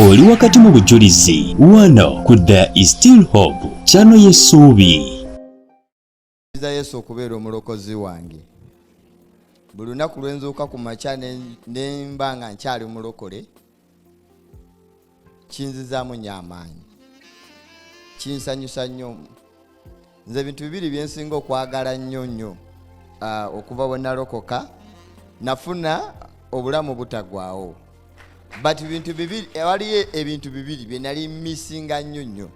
oli wakati mu bujulizi wano ku There is Still Hope channel y'essuubi. Yesu okubeera omulokozi wange. Buli lunaku lwe nzuuka ku makya ne mba nga nkyali mulokole, kinzizaamu nnyo amaanyi, kinsanyusa nnyo. Nze bintu bibiri bye nsinga okwagala nnyo okuva bwe nalokoka, nafuna obulamu butagwawo. But bintu bibiri, waliyo ebintu bibiri bye nali missinga nnyo.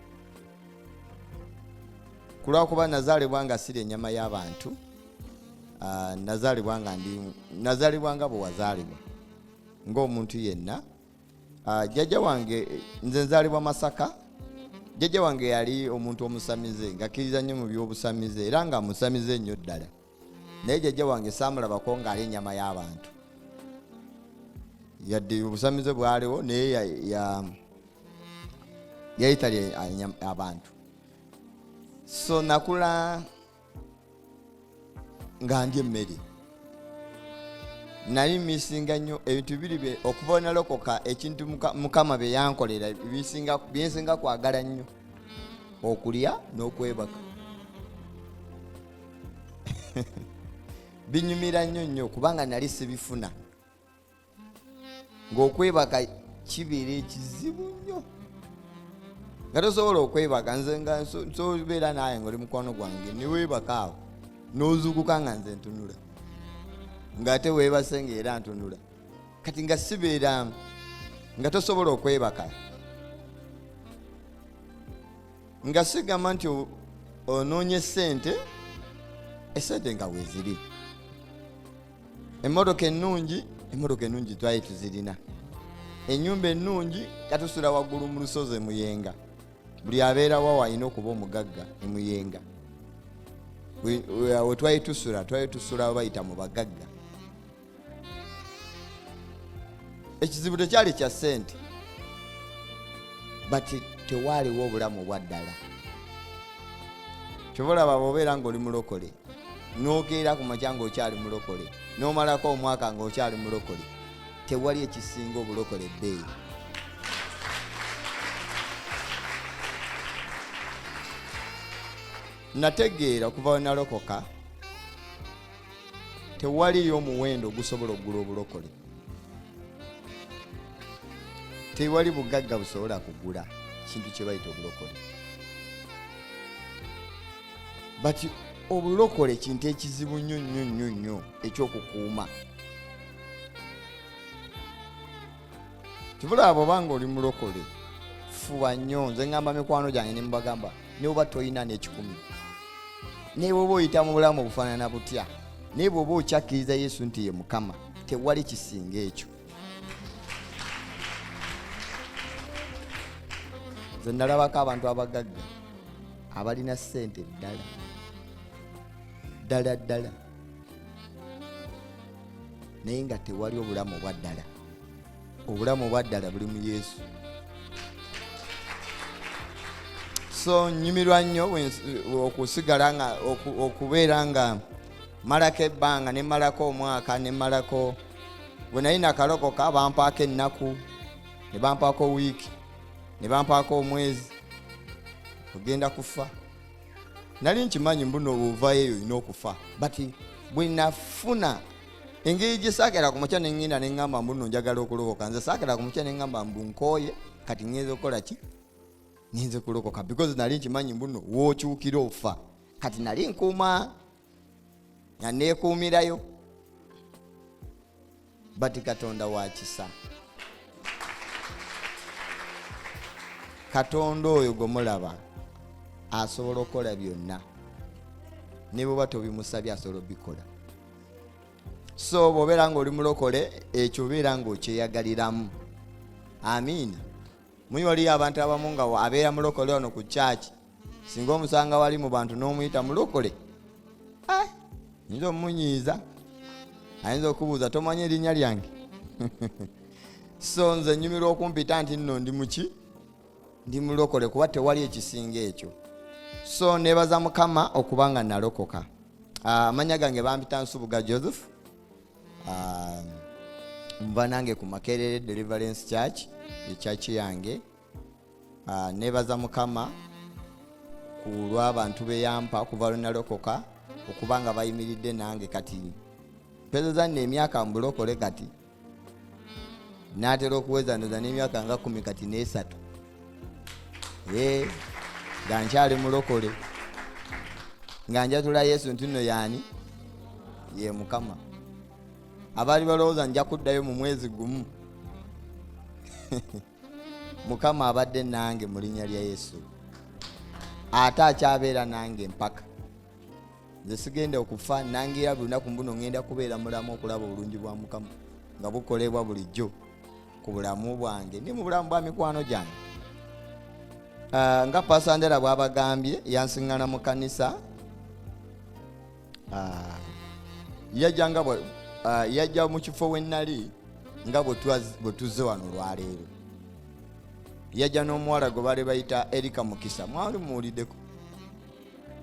Kulwakuba nazaalibwa nga siri ennyama y'abantu, nazaalibwa nga bwe wazaalibwa ng'omuntu yenna. Jjajja wange, nze nzaalibwa Masaka. Jjajja wange yali omuntu omusamize, ng'akkiriza nnyo mu by'obusamize era nga musamize nnyo ddala. Naye jjajja wange saamulabako ng'ali ennyama y'abantu. Yadde obusamize bwaliwo naye yayitali abantu. So nakula nga ndya emmere. Nali misinga nnyo ebintu bibiri bye okuva nalokoka, ekintu Mukama bye yankolera byensinga kwagala nnyo: okulya n'okwebaka. Binyumira nnyo kubanga nali sibifuna. Ng'okwebaka kibeera ekizibu nnyo. Nga tosobola okwebaka, nze nga nsobeera naawe ng'oli mukwano gwange ne weebaka awo n'ozuukuka nga nze ntunula, ng'ate weebase ng'era ntunula. Kati nga sibeera, nga tosobola okwebaka, nga sigamba nti onoonye ssente, essente nga weeziri. Emmotoka ennungi twali tuzirina. Ennyumba ennungi yatusula waggulu mu lusozi Muyenga. Buli abeerawo alina okuba omugagga Muyenga. We twali tusula bayita mu bagagga. Ekizibu tekyali kya ssente, but tewaaliwo obulamu obwa ddala. Kyobalaba bw'obeera ng'oli mulokole, n'okeera ku makya ng'okyali mulokole, n'omalako omwaka ng'okyali mulokole, tewali ekisinga obulokole ebbeeyi. Nategeera okuva we nalokoka tewaliyo omuwendo ogusobola okugula obulokole. Tewali bugagga busobola kugula kintu kye bayita obulokole. But obulokole kintu ekizibu nnyo ekyokukuuma. Kibula bw'obanga oli mulokole, fuba nnyo. Nze ngamba mikwano gyange ne mbagamba, ne bw'oba toyina n'ekikumi, ne bw'oba oyita mu bulamu obufaanana butya, ne bw'oba okyakkiriza Yesu nti ye Mukama, tewali kisinga ekyo. Nze nalabako abantu abagagga abalina ssente ddala, naye nga tewali obulamu obwa ddala. Obulamu obwa ddala buli mu Yesu. So nyumirwa nnyo okusigala nga okubeera nga malako ebbanga, ne malako omwaka, ne malako bwe nali nakalokoka bampaako ennaku, ne bampaako wiiki, ne bampaako omwezi, ogenda kufa. Nali nkimanyi mbuno ovayo eyo olina okufa, but bwe nafuna engeri gye saakera ku makya neŋŋenda ne ŋŋamba mbuno njagala okulokoka, nze saakera ku makya ne ŋŋamba mbu nkooye kati ŋŋenze okukola ki? Ŋŋenze kulokoka, because nali nkimanyi mbuno wookyukira ofa. Kati nali nkuuma nga neekuumirayo, but Katonda wa kisa. Katonda oyo gwe mulaba asobola okukola byonna, ne bw'oba tobimusabye asobola obikola. So bw'obeera ng'oli mulokole, ekyo obeera ng'okyeyagaliramu. Amiina. Muyi waliyo abantu abamu nga abeera mulokole ono ku kyaki, singa omusanga wali mu bantu n'omuyita mulokole, yinza omunyiiza, ayinza okubuuza tomanyi erinnya lyange. So nze nyumirwa okumpita nti nno ndi muki? Ndi mulokole, kuba tewali ekisinga ekyo. So nebaza Mukama okuba nga nalokoka. Amanya gange bampita Nsubuga Joseph. Mva nange ku Makerere Deliverance Church, church yange. Nebaza Mukama ku lw'abantu beyampa kuva lunalokoka okubanga bayimiridde nange kati mpezeza n'emyaka mbulokole kati natera okuweza ndoza n'emyaka nga 10 kati n'3 nga nkyali mulokole nga njatula Yesu nti nno yaani ye Mukama. Abaali balowooza nja kuddayo mu mwezi gumu Mukama abadde nange mu linnya lya Yesu, ate akyabeera nange mpaka. Nze sigenda okufa, nangira buli lunaku mbuno ngenda kubeera mulamu okulaba obulungi bwa Mukama nga bukolebwa bulijjo ku bulamu bwange ne mu bulamu bwa mikwano gyange. Nga Pastor Ndera bw'abagambye yansiŋŋana mu kanisa, yajja mu kifo we nnali nga bwe tuzze wano olwaleero. Yajja n'omuwala gwe baali bayita Erika Mukisa, mwali muwuliddeko,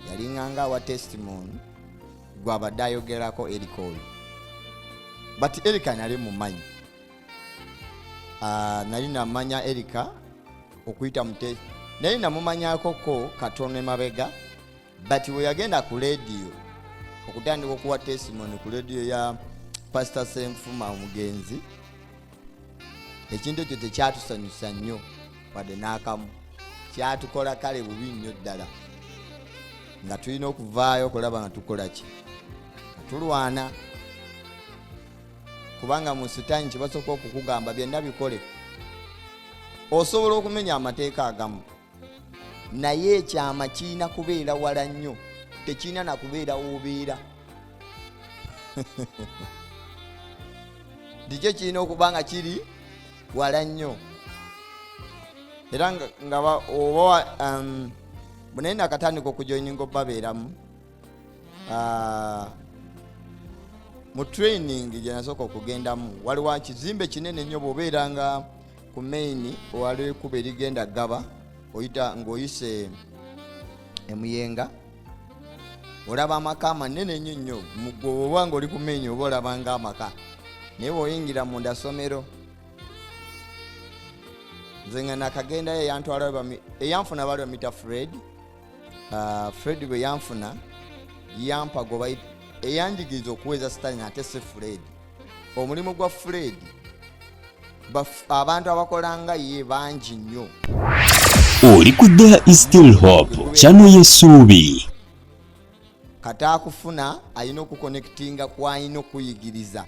yalinganga wa testimony gw'abadde ayogerako Erika oyo, but Erika nali mumanyi. Nali namanya Erika okuyita mute, nali namumanyakoko katono emabega, but we yagenda ku radio okutandika okuwa testimony ku radio ya Pastor Senfuma Omugenzi, ekintu ekyo tekyatusanyusa nnyo wadde n'akamu, kyatukola kale bubi nnyo ddala, nga tulina okuvaayo okulaba nga tukola ki, tulwana. Kubanga mu Sitani kibasooka okukugamba byonna bikole, osobola okumenya amateeka agamu, naye ekyama kirina kubeera wala nnyo, tekirina na kubeera w'obeera. Dikyo kirina okuba nga kiri wala nnyo. Era nga oba bwe nakatandika okujoininga obbabeeramu mu training gye nasooka okugendamu, waliwo ekizimbe kinene nnyo bw'obeeranga ku main owaliwo ekkubo erigenda Gaba ng'oyise Emuyenga, olaba amaka amanene nnyo nnyo. Oba ng'oli ku main oba olabanga amaka, naye bw'oyingira munda ssomero. Nze nga nakagendayo eyanfuna baali bamuyita Fred. Fred bwe yanfuna yampa gwe eyanjigiriza okuweza Sitani, ate si Fred. Omulimu gwa Fred abantu abakolanga ye bangi nnyo. Oli ku There is Still Hope, channel y'essuubi. Kati akufuna alina okukonektinga kw'alina okuyigiriza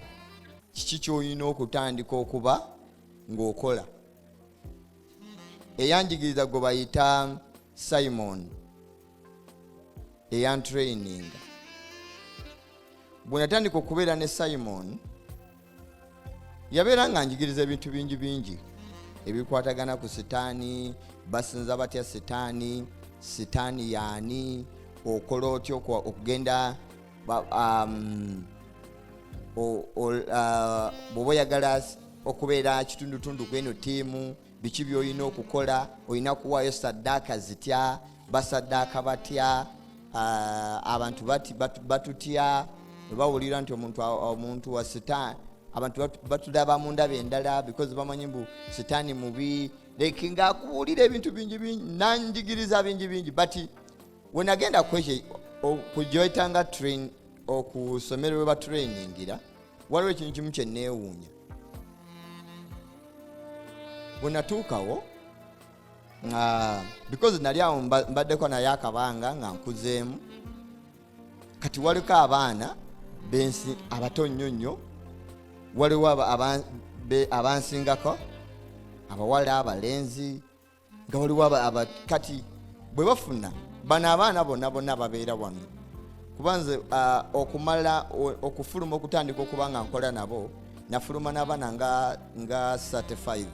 kiki ky'olina okutandika okuba ng'okola. Eyanjigiriza gwe bayita Simon eyantraininga. Bwe natandika okubeera ne Simon, yabeera nga njigiriza ebintu bingi bingi ebikwatagana ku Sitani, basinza batya Sitani, Sitani yaani, okola otya okugenda bw'oba oyagala okubeera kitundutundu kw'eno ttiimu, biki by'olina okukola, olina kuwaayo saddaaka zitya, basaddaaka batya, abantu batutya, bawulira nti omuntu wa Sitani, abantu batulaba mu ndaba endala because bamanyi mbu Sitani mubi, like ng'akubuulira ebintu bingi bingi, nanjigiriza bingi bingi. But we nagenda kujoyitanga train okusomero we batrainingira, waliwo ekintu kimu kye neewuunya. Bwe natuukawo because nali awo mbaddeko naye akabanga nga nkuzeemu, kati waliko abaana bensi abato nnyo nnyo, waliwo abansingako abawala abalenzi, nga waliwo kati bwe bafuna bano abaana bonna babeera wano. Kubanze okumala okufuluma okutandika okuba nga nkola nabo, nafuluma n'abaana nga 35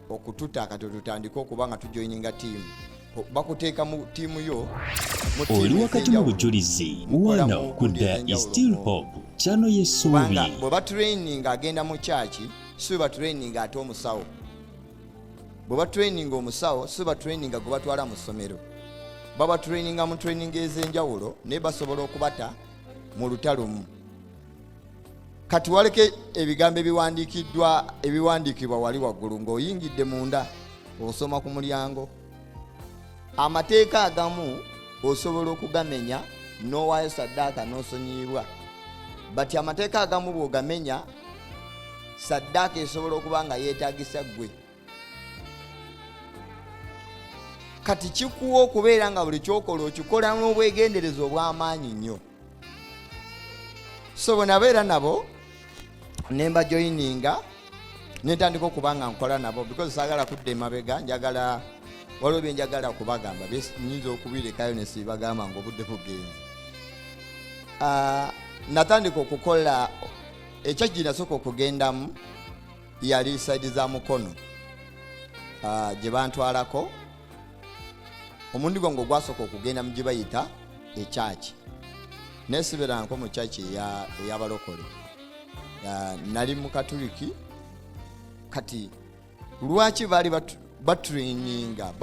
okututa kati tutandika okuba nga tujoininga tiimu. Bakuteeka mu tiimu yo. Oli wakati mu bujulizi wano ku There is Still Hope, channel y'essuubi. Bwe batraininga agenda mu church, si batraininga ate omusawo. Bwe batraininga omusawo, si batraininga gwe batwala mu ssomero. Baba traininga mu training ez'enjawulo, naye basobola okubata mu lutalumu. kati waleke ebigambo ebiwandiikibwa wali waggulu ng'oyingidde munda osoma ku mulyango. Amateeka agamu osobola okugamenya n'owaayo saddaaka n'osonyiyibwa, bati amateeka agamu bw'ogamenya saddaaka esobola okuba nga yeetaagisa ggwe. Kati kikuwa okubeera nga buli kyokola okikola n'obwegendereza obw'amaanyi nnyo. So bwe nabeera nabo ne mbajoyininga ne ntandika okuba nga nkola nabo because saagala kudda emabega, njagala waliwo bye njagala okubagamba nyinza okubirekayo ne sibagamba ng'obudde bugenze. Natandika okukola ekyajji nasooka okugendamu yali saidi za Mukono gye bantwalako. Omundi gwange gwasooka okugenda mu gye bayita ekyaki, nesiberanko mu kyaki ey'abalokole. Nali mu Katuliki. Kati lwaki baali batraininga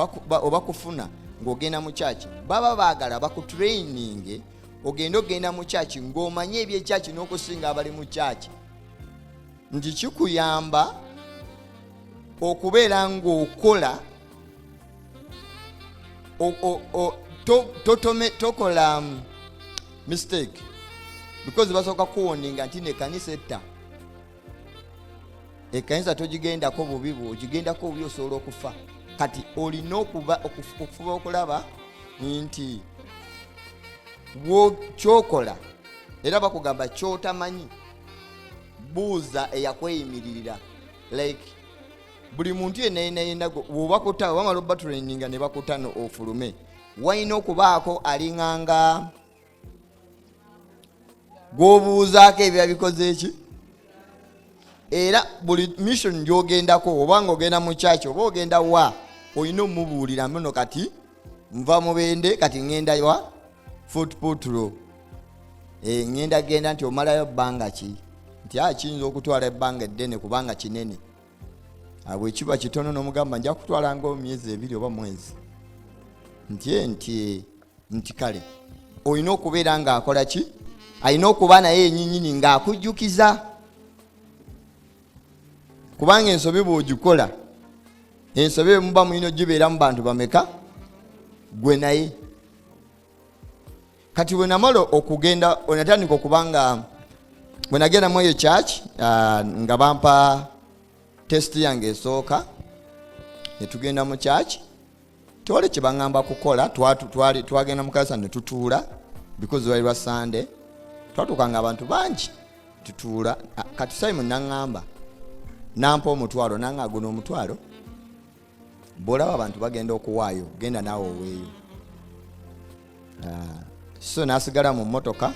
oba kufuna ng'ogenda mu kyaki, baba baagala bakutraininge ogenda mu kyaki ng'omanye ebyekyaki n'okusinga abali mu kyaki, nti kikuyamba okubeera ng'okola tokola mistake, because basooka kuwoninga nti nekanisa etta, ekanisa togigendako bubi ogigendako obubi osobola okufa. Kati olina okufuba okulaba nti kyokola era bakugamba kyotamanyi buuza eyakweyimiririra. Like buli muntu yenna bw'obakuta wamala obatraininga ne bakuta ofulume, walina okubaako alinganga gw'obuuzaako ebyo bikoze eki. Era buli mission gy'ogendako oba ng'ogenda mu kyaki oba ogenda wa, olina omubuulira muno, kati nva mu Bende kati ngenda wa footpatrol, ngenda genda nti omalayo bbanga ki, nti kiyinza okutwala ebbanga eddene kubanga kinene. Bwe kiba kitono n'omugamba nja kutwala ng'emyezi 2 oba mwezi, nti kale olina okubeera ng'akola ki, alina okuba naye enyinyini ng'akujjukiza, kubanga ensobi bw'ogikola, ensobi muba mulina gibeera mu bantu bameka gwe naye. Kati bwe namala okugenda onatandika okubanga bwe nagenda mu eyo church nga bampa test yange esooka, ne tugenda mu church, tole kye baŋŋamba kukola. Twagenda mu kanisa ne tutuula because wali lwa Sunday, twatuukanga abantu bangi tutuula. Kati Simon naŋŋamba nampa omutwalo, nanga guno omutwalo bw'olaba abantu bagenda okuwaayo genda naawe oweeyo. So nasigala mu mmotoka.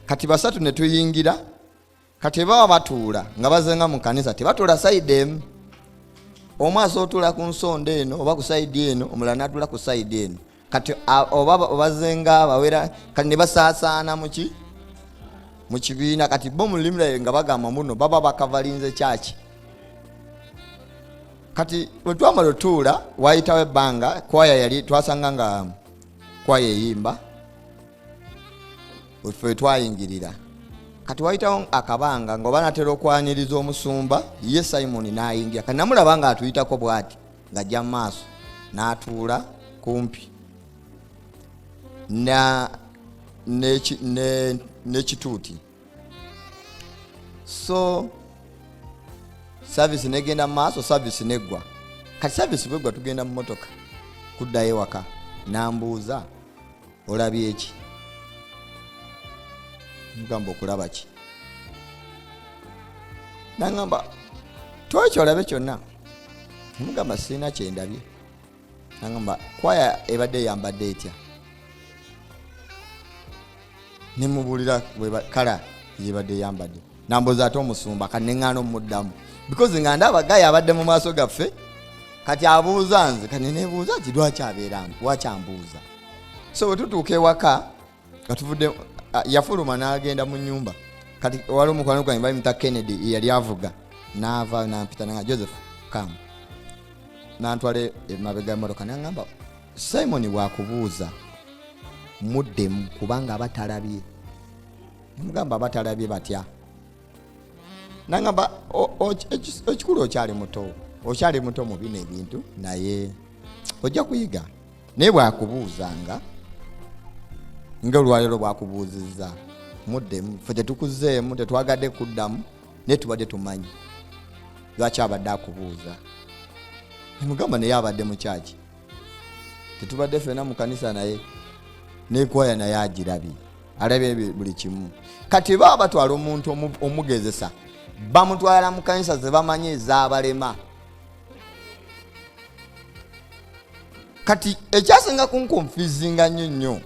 Kati basatu ne tuyingira. Kati baba batuula nga bazenga mu kanisa, tebatuula side emu. Omu asootula ku nsonda eno oba ku side eno, omulala n'atula ku side eno. Kati oba bazenga bawera, kati ne basaasaana mu kibiina. Kati bo mu limira nga bagamba muno baba bakavalinze kyaki. Kati bwe twamala otuula wayitawo ebbanga, kwaya yali twasanga nga kwaya eyimba, ffe twayingirira. Kati wayitawo akabanga ng'oba natera okwaniriza omusumba, ye Simon n'ayingira. Kati namulaba nga atuyitako bw'ati ng'ajja mu maaso n'atuula kumpi n'ekituuti. So service negenda mu maaso, service neggwa. Kati service bweggwa tugenda mu motoka kuddayo ewaka, nambuuza olabye eki? Mugamba okulaba ki? Nangamba twekyo olabe kyonna. Mugamba sina kyendabye. Nangamba kwaya ebadde yambadde etya? Nemubuulira kala yebadde yambadde. Nambuuza ate omusumba kaneŋŋaana omuddamu, because nga ndaba gaya abadde mu maaso gaffe. Kati abuuza nze, kati nebuuza nti lwaki abeera lwaki ambuuza. So bwe tutuuka ewaka nga tuvudde, yafuluma n'agenda mu nnyumba. Kati wali omukwano gwange bayimita Kennedy yali avuga, n'ava n'ampita nga Joseph kam, n'antwala emabega y'emmotoka n'aŋŋamba Simon bwakubuuza muddemu kubanga abatalabye. Mugamba abatalabye batya? nangamba ekikulu okyali muto mu bino ebintu naye ojja kuyiga naye bwakubuuzanga nga olwaliro bwakubuuzizza muddemu ffe tetukuzeemu tetwagadde kuddamu naye tubadde tumanyi lwaki abadde akubuuza nemugamba naye abadde mu kyaki tetubadde ffena mu kanisa naye nekwaya naye agirabye alabye buli kimu kati baba batwala omuntu omugezesa bamutwala mu kanisa ze bamanyi ez'abalema kati ekyasinga kunkonfizinga nnyo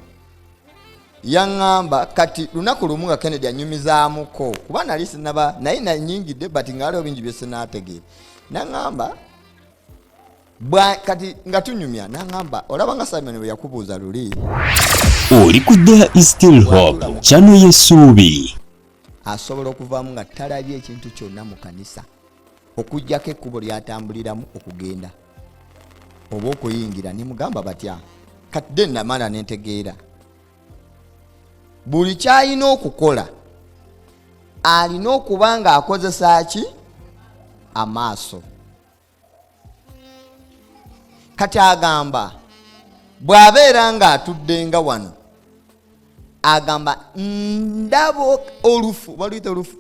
yaŋŋamba kati lunaku lumu nga Kennedy anyumizaamuko kuba nali sinaba naye nanyingidde bati nga waliwo bingi bye sinaategeera naŋŋamba kati nga tunyumya naŋŋamba olaba nga Simon bwe yakubuuza luli oli ku There is Still Hope channel y'essuubi asobola okuvaamu nga talabye ekintu kyonna mu kanisa okuggyako ekkubo lyatambuliramu okugenda oba okuyingira nemugamba batya kati de namala nentegeera buli kyalina okukola alina okuba nga akozesa ki amaaso kati agamba bw'abeera nga atudde nga wano agamba ndaba olufu baluyita olufu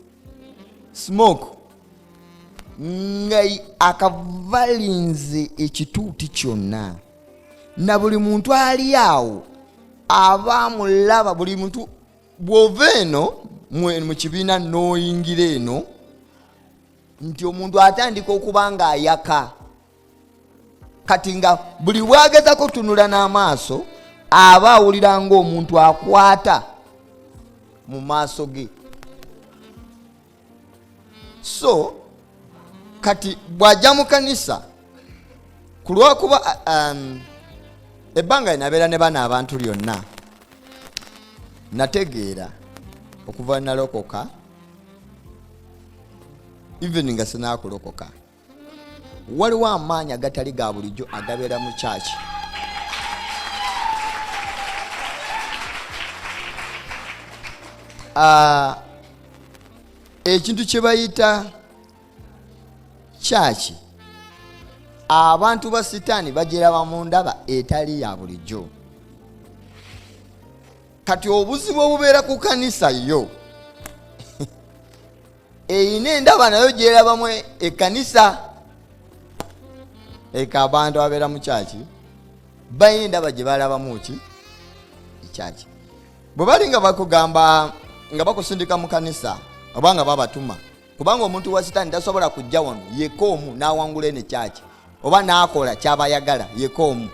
smoke nga akavalinze ekituuti kyonna na buli muntu ali awo aba mulaba buli muntu bw'ova eno mu kibiina n'oyingira eno nti omuntu atandika okuba nga ayaka kati nga buli bwagezako tunula n'amaaso aba awulira ng'omuntu akwata mu maaso ge so kati bw'ajja mu kanisa ku lwakuba ebbanga linabeera ne bana abantu lyonna nategeera okuva nalokoka even nga sinaakulokoka waliwo amaanyi agatali ga bulijjo agabeera mu kyaki ekintu kye bayita kyaki abantu ba Sitani bagiraba mu ndaba etali ya bulijjo kati obuzibu obubeera ku kanisa yo eyina endaba nayo gyerabamu ekanisa eka abantu abeera mu kyaki bayina endaba gye balabamu ki ekyaki bwe bali nga bakugamba nga bakusindika mu kanisa oba nga babatuma kubanga omuntu wa Sitani tasobola kujja wano yekoomu n'awangula eno ekyaki oba n'akola kyabayagala yekoomu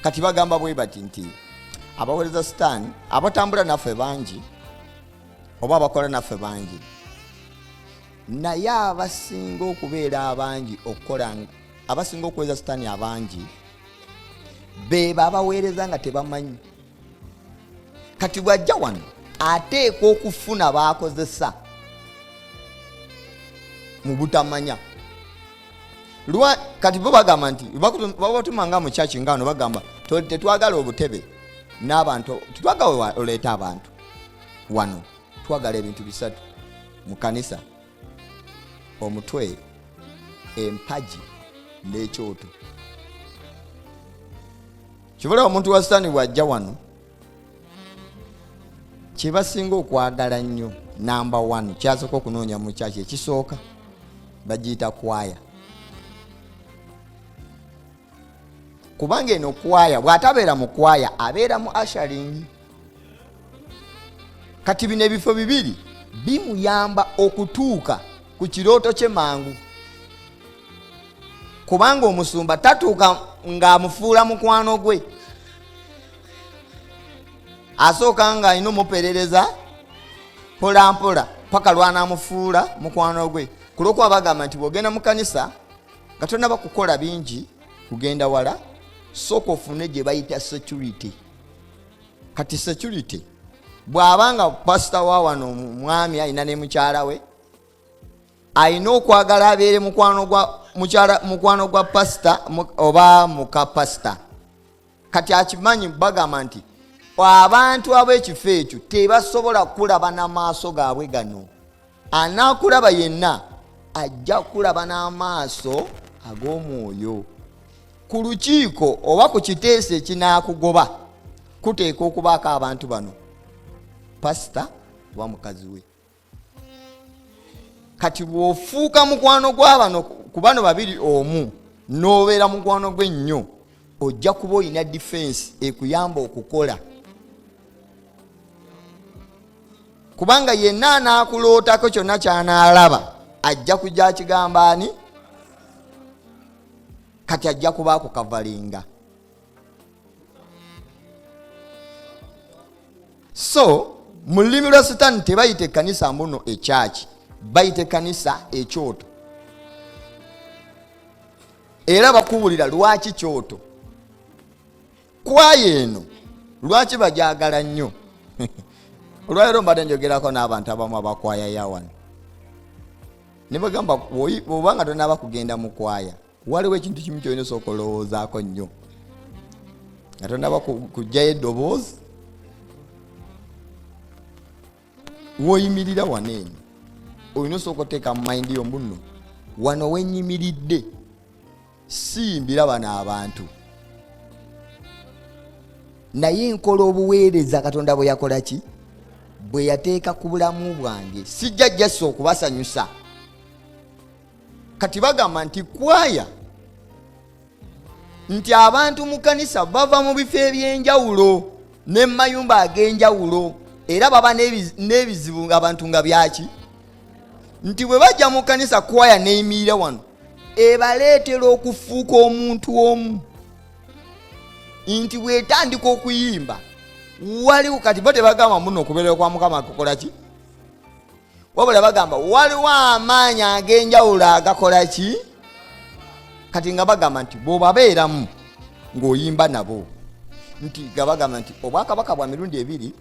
kati bagamba bwe bati nti abaweereza Sitani abatambula naffe bangi oba abakola naffe bangi naye abasinga okubeera abangi okukola abasinga okuweereza Sitani abangi beba abaweereza nga tebamanyi kati bwajja wano ateekwa okufuna baakozesa mu butamanya kati bo bagamba nti babatumanga mu kyaki ngano bagamba tetwagala obutebe n'abantu tetwagala oleeta abantu wano twagala ebintu bisatu mu kanisa omutwe empaji n'ekyoto kibula omuntu wa Sitani bwajja wano kyebasinga okwagala nnyo namba 1 kyasooka okunoonya mu kyaki ekisooka bagiyita kwaya kubanga eno kwaya bw'atabeera mu kwaya abeera mu asharing kati bino ebifo bibiri bimuyamba okutuuka ku kirooto kye mangu kubanga omusumba tatuuka ng'amufuula mukwano gwe asooka nga alina omuperereza mpola mpola paka lwanamufuula mukwano gwe kulwokuba bagamba nti bw'ogenda mu kanisa nga tonnaba kukola bingi kugenda wala sooka ofune gye bayita security kati security bw'abanga pasita wa wano mwami alina ne mukyala we alina okwagala abeere mukwano gwa pasita oba muka pasita kati akimanyi bagamba nti abantu ab'ekifo ekyo tebasobola kulaba n'amaaso gaabwe gano anaakulaba yenna ajja kulaba n'amaaso ag'omwoyo. Ku lukiiko oba ku kiteeso ekinaakugoba kuteeka okubaako abantu bano, pasita oba mukazi we. Kati bw'ofuuka mukwano gw'abano ku bano babiri omu n'obeera mukwano gwe nnyo, ojja kuba olina defense ekuyamba okukola. Kubanga yenna anaakulootako kyonna ky'anaalaba ajja kujja akigamba ani? Kati ajja kuba akukavalinga. So mu lulimi lwa Sitani tebayita ekkanisa mbuno ekyaki, bayita ekkanisa ekyoto. Era bakubulira lwaki kyoto. Kwaya eno lwaki bajagala nnyo? Olwaleero mbadde njogerako n'abantu abamu abakwaya yawano. Ne bagamba bw'obanga tonaba kugenda mu kwaya, waliwo ekintu kimu kyolina osooka olowoozaako nnyo. Nga tonaba kujjayo eddoboozi, w'oyimirira wano eno olina osooka oteeka mu mayindi yo mbuno, wano wennyimiridde simbira bano abantu, naye nkola obuweereza Katonda bwe yakola ki? Bwe yateeka ku bulamu bwange. Sijja jjasa okubasanyusa. Kati bagamba nti kwaya, nti abantu mu kanisa bava mu bifo eby'enjawulo ne mu mayumba ag'enjawulo, era baba n'ebizibu abantu nga byaki? Nti bwe bajja mu kanisa kwaya neyimirira wano, ebaleetera okufuuka omuntu omu. Nti bwetandika okuyimba waliwo, kati bo tebagamba muno okubeerera kwa Mukama kukola ki? Wabula bagamba waliwo amaanyi ag'enjawulo agakola ki? Kati nga bagamba nti bw'obabeeramu ng'oyimba nabo, nti nga bagamba nti obwakabaka bwa mirundi ebiri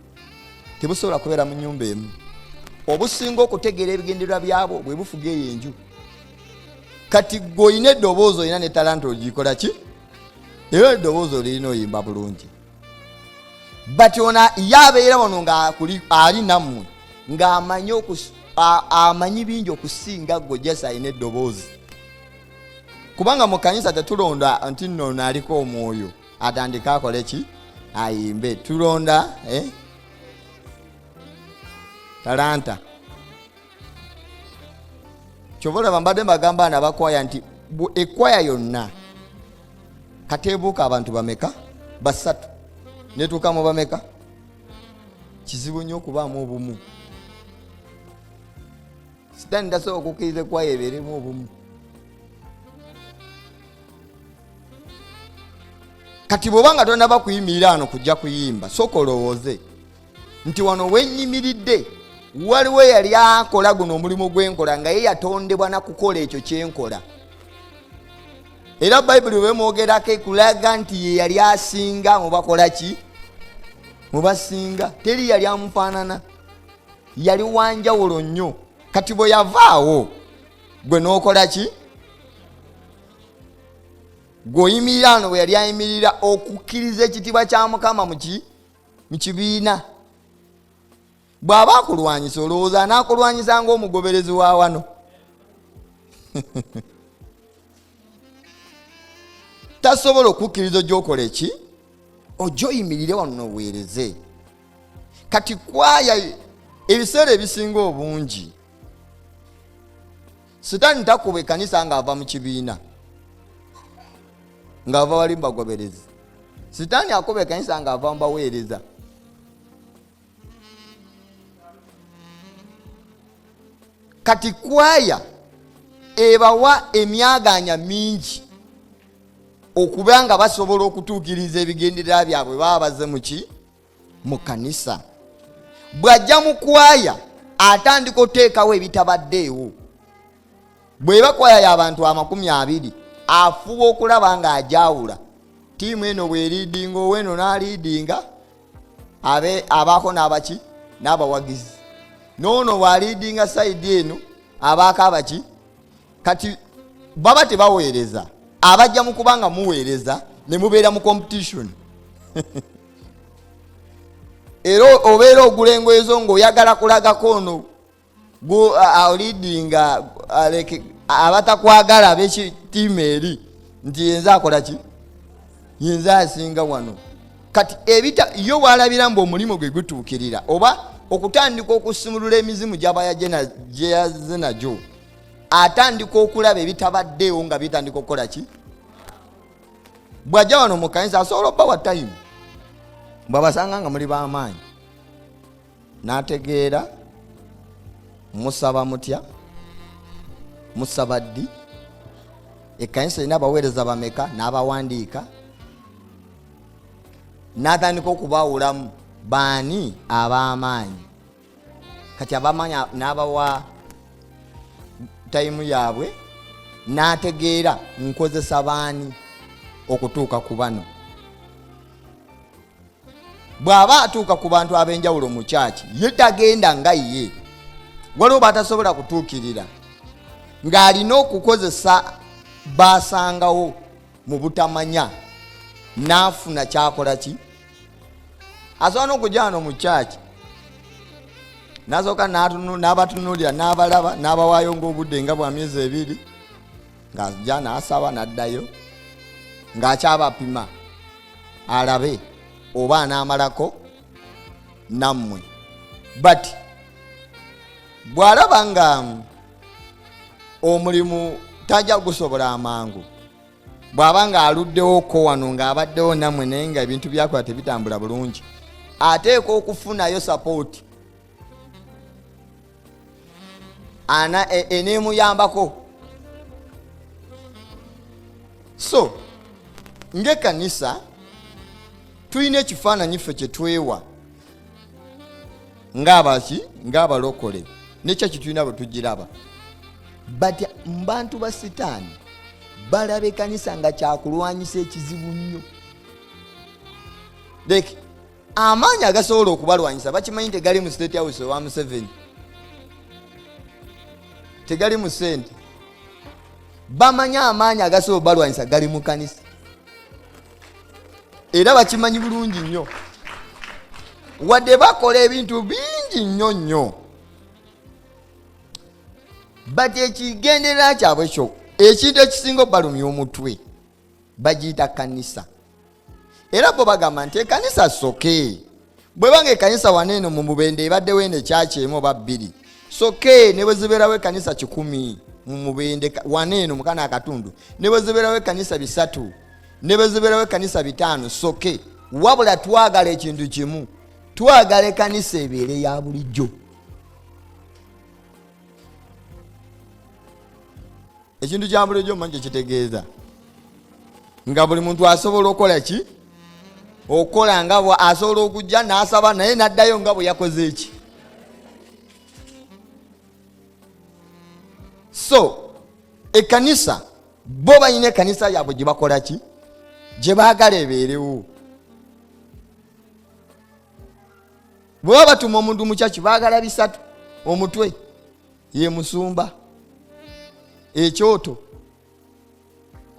tebusobola kubeera mu nnyumba emu. Obusinga okutegeera ebigendererwa byabo bwe bufuga eyo enju. Kati gw'olina eddoboozi olina ne talanta ogikola ki? Era eddoboozi olirina oyimba bulungi. Bati ona yabeera wano nga ali nammwe ng'amanyi bingi okusinga gwe jasa alina eddoboozi. Kubanga mu kanisa tetulonda nti nno aliko omwoyo atandika akole ki? Ayimbe. Tulonda talanta. Kyobola mbadde mbagamba n'abakwaya nti ekwaya yonna kateebuuka abantu bameka? Basatu. Netuukamu bameka? Kizibu nnyo okubaamu obumu. Sitani tasobola okukkiriza ekwaya ebeeremu obumu. Kati bw'obanga tonaba kuyimirira wano kujja kuyimba, sooka olowooze nti wano wennyimiridde waliwo yali akola guno omulimu gwenkola nga ye yatondebwa na kukola ekyo kyenkola. Era Bayibuli bwemwogerako ekulaga nti ye yali asinga mu bakola ki? Mu basinga. Teri yali amufaanana, yali wanjawulo nnyo. Kati bwe yavaawo gwe n'okola ki? Gw'oyimirira wano bwe yali ayimirira okukkiriza ekitiibwa kya Mukama mu kibiina. Bw'aba akulwanyisa olowooza anaakulwanyisa ng'omugoberezi wa wano. Tasobola okukkiriza gy'okola eki? Ojja oyimirire wano n'oweereze. Kati kwaya ebiseera ebisinga obungi Sitani takuba ekkanisa ng'ava mu kibiina, ng'ava wali mu bagoberezi. Sitani akuba ekkanisa ng'ava mu baweereza. Kati kwaya ebawa emyaganya mingi okuba nga basobola okutuukiriza ebigendererwa byabwe baba baze mu kanisa. Bw'ajja mu kwaya atandika oteekawo ebitabaddeewo. Bw'eba kwaya y'abantu 20 afuba okulaba ng'ajawula. Tiimu eno bw'eriidinga oweno n'aliidinga abaako n'abaki? N'abawagizi. Noono bw'aliidinga sayidi eno abaako abaki? Kati baba tebaweereza. Abajja mu kubanga muweereza ne mubeera mu competition. Era obeera ogula engoye zo ng'oyagala kulagako ono go leadinga abatakwagala ab'ekitiima eri nti yenza akola ki, yenza asinga wano. Kati yo walabira mbu omulimu gwe gutuukirira oba okutandika okusumulula emizimu gyabayaze nagyo, atandika okulaba ebitabaddeewo nga bitandika okukola ki. Bw'ajja wano mu kanisa asobola obbawa tayimu, bw'abasanga nga muli b'amaanyi n'ategeera musaba mutya, musaba ddi, ekkanisa erina abaweereza bameka, n'abawandiika, n'atandika okubaawulamu baani ab'amaanyi. Kati ab'amaanyi n'abawa tayimu yaabwe, n'ategeera nkozesa baani okutuuka ku bano. Bw'aba atuuka ku bantu ab'enjawulo mu kyaki, ye tagenda nga ye, waliwo batasobola kutuukirira, ng'alina okukozesa basangawo mu butamanya, n'afuna kyakola ki. Asobola n'okujja wano mu kyaki n'asooka n'abatunuulira, n'abalaba, n'abawaayo ng'obudde nga bwa myezi 2, ng'ajja n'asaba n'addayo, ng'akyabapima alabe oba anaamalako nammwe. But bw'alaba nga omulimu tajja gusobola amangu, bw'aba nga aluddewo ko wano ng'abaddewo nammwe naye nga ebintu byakola tebitambula bulungi, ateeka okufunayo support eneemuyambako. So ng'ekkanisa tulina ekifaananyi ffe kye twewa ng'abalokole, nekyo kitulina bwe tugiraba. But mbantu ba Sitaani balaba ekkanisa nga kyakulwanyisa ekizibu nnyo. Like amaanyi agasobola okubalwanyisa bakimanyi tegali mu State House owa Museveni, tegali mu ssente. Bamanya amaanyi agasobola balwanyisa gali mu kanisa, era bakimanyi bulungi nnyo, wadde bakola ebintu bingi nnyo nnyo. But ekigenderera kyabwe kyo, ekintu ekisinga obalumya omutwe bagiyita kanisa. Era bo bagamba nti ekanisa soke, bwe banga ekanisa waneeno mu Mubende ebaddewo eno ekyaki emu oba 2, soke ne bwe zibeerawo ekanisa 10 mu Mubende waneeno mu kana akatundu, ne bwe zibeerawo ekanisa 3, ne bwe zibeerawo ekanisa 5, soke. Wabula twagala ekintu kimu, twagala ekanisa ebeere ya bulijjo. Ekintu kya bulijjo manje kitegeeza nga buli muntu asobola okukola ki, okola nga bwa asobola okujja n'asaba naye n'addayo nga bwe yakoze eki. So ekkanisa bo balina ekkanisa yaabwe gye bakola ki, gye baagala ebeerewo. Bwe baba batuma omuntu mu kyaki baagala 3, omutwe ye musumba, ekyoto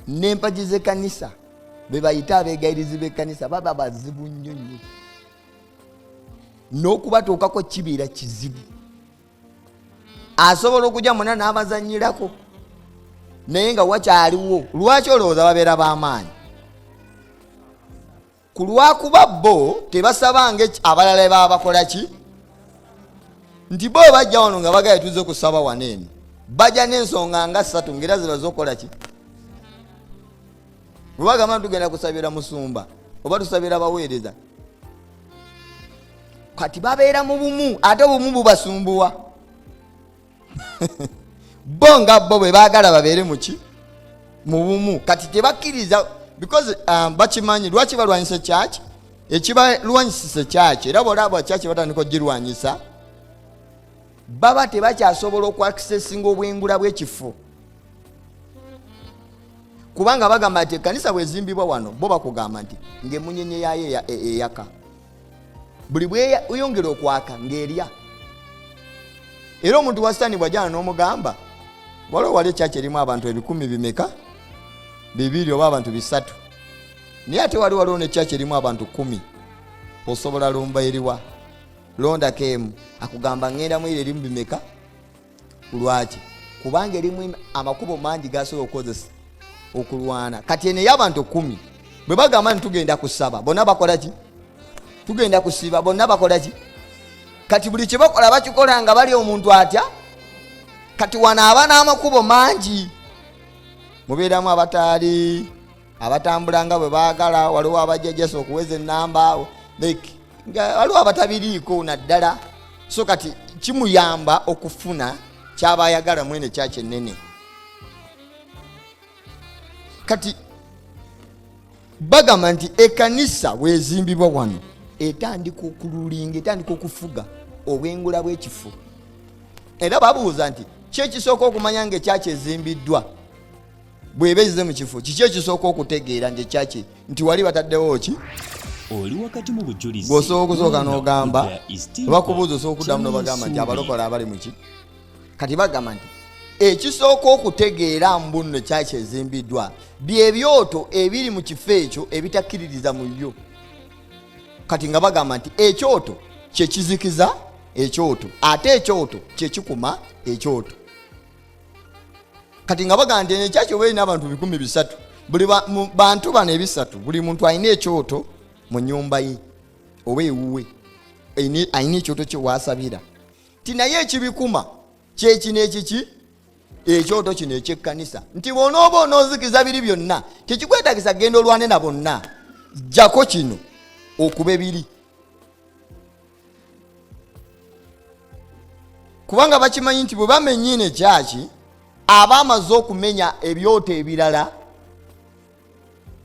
n'empagi z'ekkanisa be bayita abeegayirizi b'ekkanisa baba bazibu nnyo nnyo, n'okubatuukako kibiira kizibu. Asobola okujja muna n'abazanyirako naye nga wakyaliwo. Lwaki olowooza babeera b'amaanyi? Ku lwakuba bo tebasabanga abalala baba bakola ki, nti bo bajja wano nga bagala tuze kusaba waneeno, bajja n'ensonga nga 3 ngera ziba zokola ki. Bwe bagamba tugenda kusabira musumba oba tusabira baweereza, kati babeera mu bumu, ate obumu bubasumbuwa. Bo nga bo bwe baagala babeere mu ki, mu bumu. Kati tebakkiriza because bakimanyi lwaki balwanyisa ekyaki, ekibalwanyisisa ekyaki. Era bwolaba ekyaki batandika ogirwanyisa, baba tebakyasobola okwakisesinga obwengula bw'ekifo, kubanga bagamba nti ekkanisa bwezimbibwa wano bo bakugamba nti ng'emunyenye yaayo eyaka, buli bweyongera okwaka ng'erya. Era omuntu wa Sitani bw'ajjana n'omugamba waliwo wali ekyaki erimu abantu 10,000 bimeka 2 oba abantu 3, naye ate waliwo n'ekyaki erimu abantu 10, osobola lumba eriwa londako emu, akugamba ngenda mu erimu bimeka Lwaki? Kubanga erimu amakubo mangi gasobola okukozesa okulwana. Kati ene y'abantu 10 bwe bagamba nti tugenda kusaba, bonna bakola ki? Tugenda kusiba, bonna bakola ki? Kati buli kye bakola bakikola nga bali omuntu atya. Kati wana abana amakubo mangi, mubeeramu abataali abatambula nga bwe baagala, waliwo abajejesa okuweza ennamba, waliwo abatabiriiko naddala. So kati kimuyamba okufuna kyaba ayagala mwene kyaki ennene. Kati bagamba nti ekkanisa bwezimbibwa wano etandika okululinga, etandika okufuga obwengula bw'ekifo. Era babuuza nti ki ekisooka okumanya ng'ekyaki ezimbiddwa bw'eba ezize mu kifo? Kiki ekisooka okutegeera nti ekyaki nti wali bataddewo ki? Oli wakati mu bujulizi bw'osooka okusooka n'ogamba, bakubuuza osooka okuddamu n'obagamba nti abalokola abali mu ki? Kati bagamba nti ekisooka okutegeera mu bunno ekyaki ezimbiddwa byebyoto ebiri mu kifo ekyo ebitakkiririza mu byo. Kati nga bagamba nti ekyoto kye kizikiza ekyoto, ate ekyoto kye kikuma ekyoto. Kati nga bagamba nti ekyaki oba erina abantu 300, buli bantu bano 300, buli muntu alina ekyoto mu nnyumba ye oba ewuwe, alina ekyoto kye wasabira. Ti naye ekibikuma kyekino ekiki? Ekyoto kino ekyekkanisa. Nti bw'onooba onoozikiza biri byonna tekikwetagisa genda olwane na bonna, jjako kino okuba ebiri. Kubanga bakimanyi nti bwe bamenyine ekyaki, aba amaze okumenya ebyoto ebirala,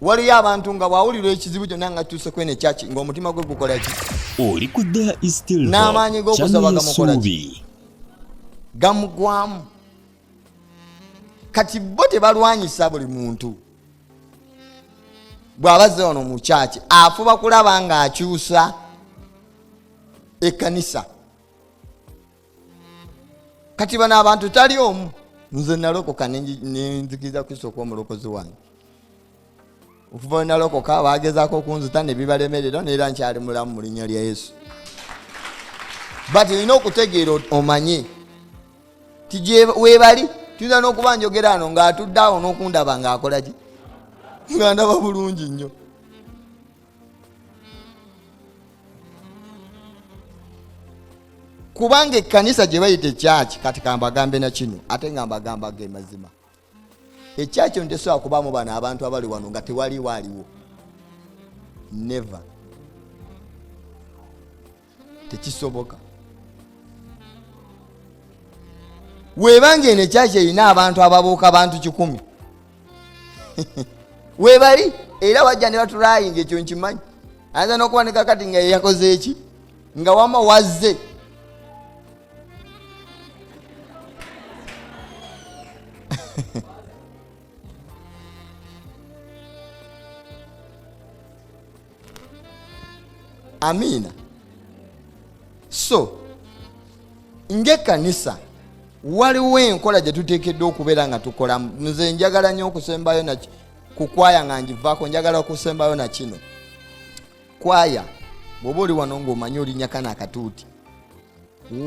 waliyo abantu nga bwawulira ekizibu kyonna nga tuuse kwene ekyaki ng'omutima gwe gukola ki? Oli ku There Is Still Hope n'amaanyi g'okusaba gamukola ki? Yesuubi. Gamugwamu. Kati bo tebalwanyisa buli muntu. Bw'abazze wano mu kyaki afuba kulaba ng'akyusa ekkanisa. Kati bano abantu tali omu. Nze nalokoka nenzikiriza Kristo okw'omulokozi wange. Okuva we nalokoka bagezaako okunzita ne bibalemerera, neera nkyali mulamu mu linnya lya Yesu. But olina okutegeera omanye ti gye weebali. Tuyinza n'okuba njogera wano ng'atudde awo n'okundaba ng'akola ki? Nga ndaba bulungi nnyo. Kubanga ekkanisa gye bayita ekyaki, kati kambagambe na kino ate nga mbagamba ge mazima. Ekyaki ono tesobola kubaamu bano abantu abali wano nga tewali waaliwo. Never. Tekisoboka. Weebanga eno ekyaki erina abantu ababuuka abantu 100. Weebali era wajja ne batulayinga, ekyo nkimanyi. Ayinza n'okubanika kati nga yakoze eki? Nga wama wazze. Amina. So ng'ekkanisa waliwo enkola gye tuteekeddwa okubeera nga tukola. Nze njagala nnyo okusembayo na ku kwaya nga ngivaako, njagala okusembayo na kino. Kwaya bw'oba oli wano ng'omanyi olinnya kana akatuuti,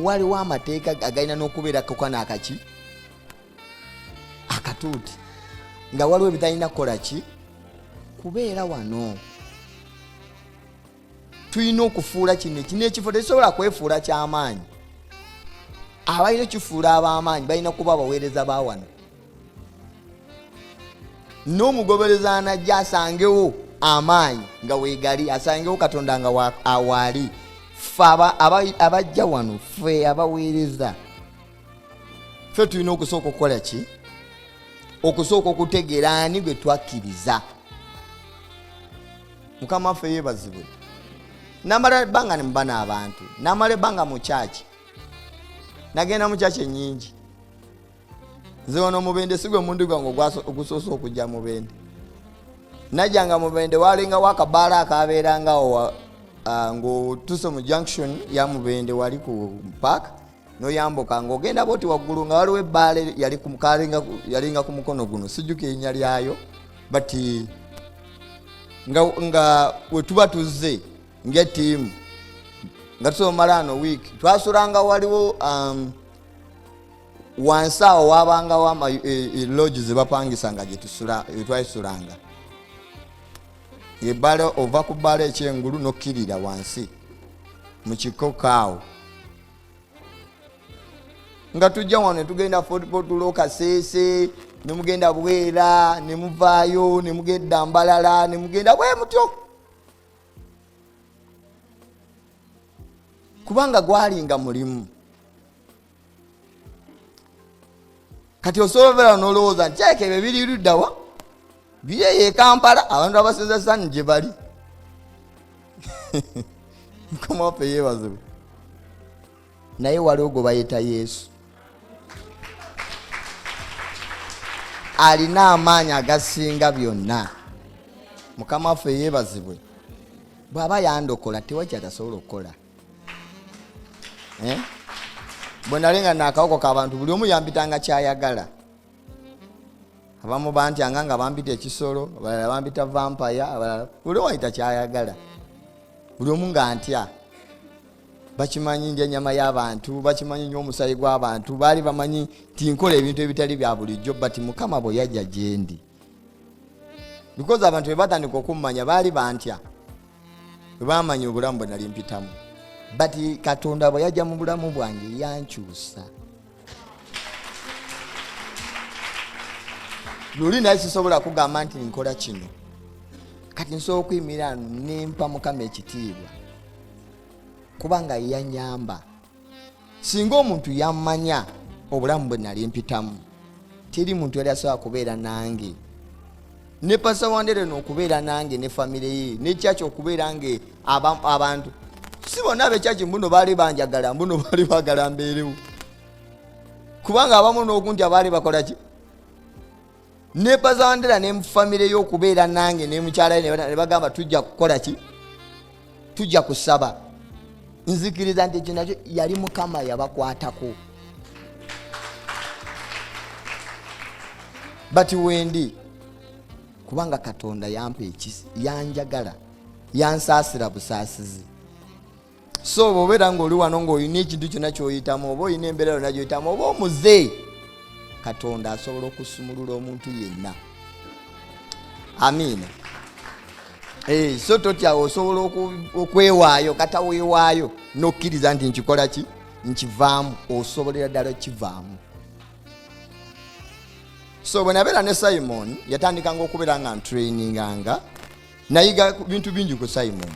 waliwo amateeka agalina n'okubeera kokana akaki akatuuti, nga waliwo ebitalina kukola ki kubeera wano. Tulina okufuula kino ekifo tekisobola kwefuula ky'amaanyi. Abalina kifuula ab'amaanyi balina kuba abaweereza ba wano. N'omugobereza anajja asangewo amaanyi nga weegali, asangewo Katonda nga awaali. Ffe abajja wano, ffe abaweereza, ffe tulina okusooka okukola ki? Okusooka okutegeera ani gwe twakkiriza. Mukama waffe yeebazibwe. Namala ebbanga ne muba n'abantu, namala ebbanga mu kyaki, nagenda mu kyaki ennyingi. Nze wano Mubende si gwe mundi gwange ogusoose okujja Mubende. Najjanga Mubende walingawo akabaala akabeerangawo ng'otuuse mu junction ya Mubende wali ku park, n'oyambuka ng'ogenda bwoti waggulu nga waliwo ebbaala yalinga ku mukono guno, sijjuka erinnya lyayo, but nga we tuba tuzze ng'ettiimu nga tusomala ano wiiki twasulanga waliwo wansi awo wabangawo lodge zebapangisanga gyetwayisulanga. Ebbala ova ku bbala ekyengulu nokkirira wansi mu kikoka awo. Nga tujja wano tugenda Football Kasese, ne mugenda Bwera, ne muvaayo, ne mugenda Mbalala, ne mugenda bwe mutyo. Kubanga gwalinga mulimu. Kati osobola n'olowooza nti ekyo biri luddawa bye Kampala abantu abasinza sani gye bali. Mukama waffe yeebazibwe. Naye waliwo gwe bayita Yesu. Alina amaanyi agasinga byonna. Mukama waffe yeebazibwe. Bw'aba yandokola tewajja tasobola okukola. Bwe nalinga n'akawoko k'abantu buli omu yampitanga kyayagala. Abamu bantyanga nga bampita ekisolo, abalala bampita vampire, abalala buli omu ayita kyayagala. Buli omu nga ntya. Bakimanyi ndya ennyama y'abantu, bakimanyi nnyo omusaayi gw'abantu, baali bamanyi nti nkola ebintu ebitali bya bulijjo, but Mukama bwe yajja gye ndi. Because abantu bwe batandika okummanya baali bantya. Bwe baamanya obulamu bwe nali mpitamu. But Katonda bwe yajja mu bulamu bwange yankyusa. Luli naye sisobola kugamba nti nkola kino. Kati nsobola okuyimirira nempa Mukama ekitiibwa. Kubanga yanyamba. Singa omuntu yammanya obulamu bwe nali mpitamu, teri muntu yali asobola kubeera nange. Ne Pastor Wandere n'okubeera nange ne famire ye, ne church okubeera nge abantu. Si bonna ab'ekyaki mbuno baali banjagala, mbuno baali baagala mbeerewo. Kubanga abamu n'okuntya baali bakola ki? Ne Pastor Wandere ne famire ye okubeera nange ne mukyala ye ne bagamba tujja kukola ki? Tujja kusaba. Nzikiriza nti ekyo yali Mukama yabakwatako. But wendi kubanga Katonda yampa yanjagala, yansaasira busaasizi. So bw'obeera ng'oli wano ng'olina ekintu kyonna ky'oyitamu, oba olina embeera yonna gy'oyitamu, oba omuze, Katonda asobola okusumulula omuntu yenna. Amiina. So totya osobola okwewaayo, kata weewaayo n'okkiriza nti nkikola ki? Nkivaamu, osobolera ddala okivaamu. So bwe nabeera ne Simon yatandikanga okubeera nga ntraininganga, nayiga bintu bingi ku Simon.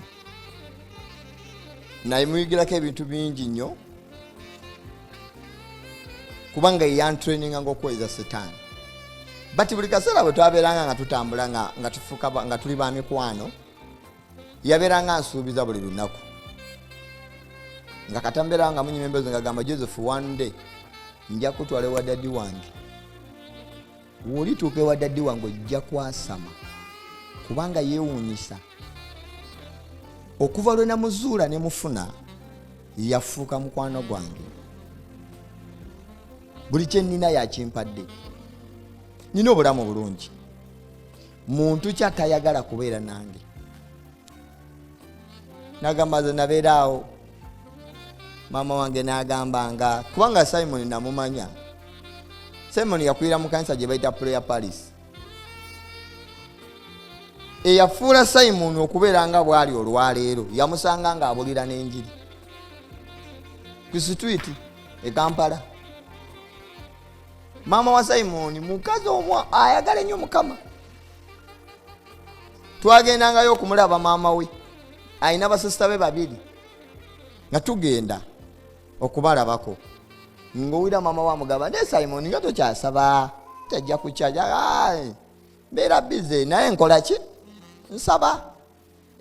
Naye muyigirako ebintu bingi nnyo kubanga yantraininganga okuweza Sitani. But buli kaseera bwe twabeeranga nga tutambula nga tufuuka nga tuli ba mikwano, yabeeranga nsuubiza buli lunaku. Nga katambeera nga munyima emboozi nga gamba Joseph, one day nja kutwala ewa daddi wange. W'olituuka ewa daddi wange ojja kwasama kubanga yeewuunyisa. Okuva lwe namuzuula ne mufuna yafuuka mukwano gwange. Buli kye nnina yakimpadde. Nina obulamu bulungi. Muntu kyatayagala kubeera nange. Nagamba ze nabeera awo. Mama wange n'agambanga kubanga Simon namumanya. Simon yakwira mu kanisa gye bayita Prayer Paris. Eyafuula Simon okubeera nga bwali olwaleero yamusanga nga abulira n'enjiri ku street e Kampala. Mama wa Simon mukazi omwa ayagala nnyo Mukama. Twagendangayo okumulaba maama we, ayina basista be babiri nga tugenda okubalabako. Ng'owulira mama wa mugamba ne Simon nga tokyasaba tajja kukyaja mbeera bize naye nkola ki? Nsaba.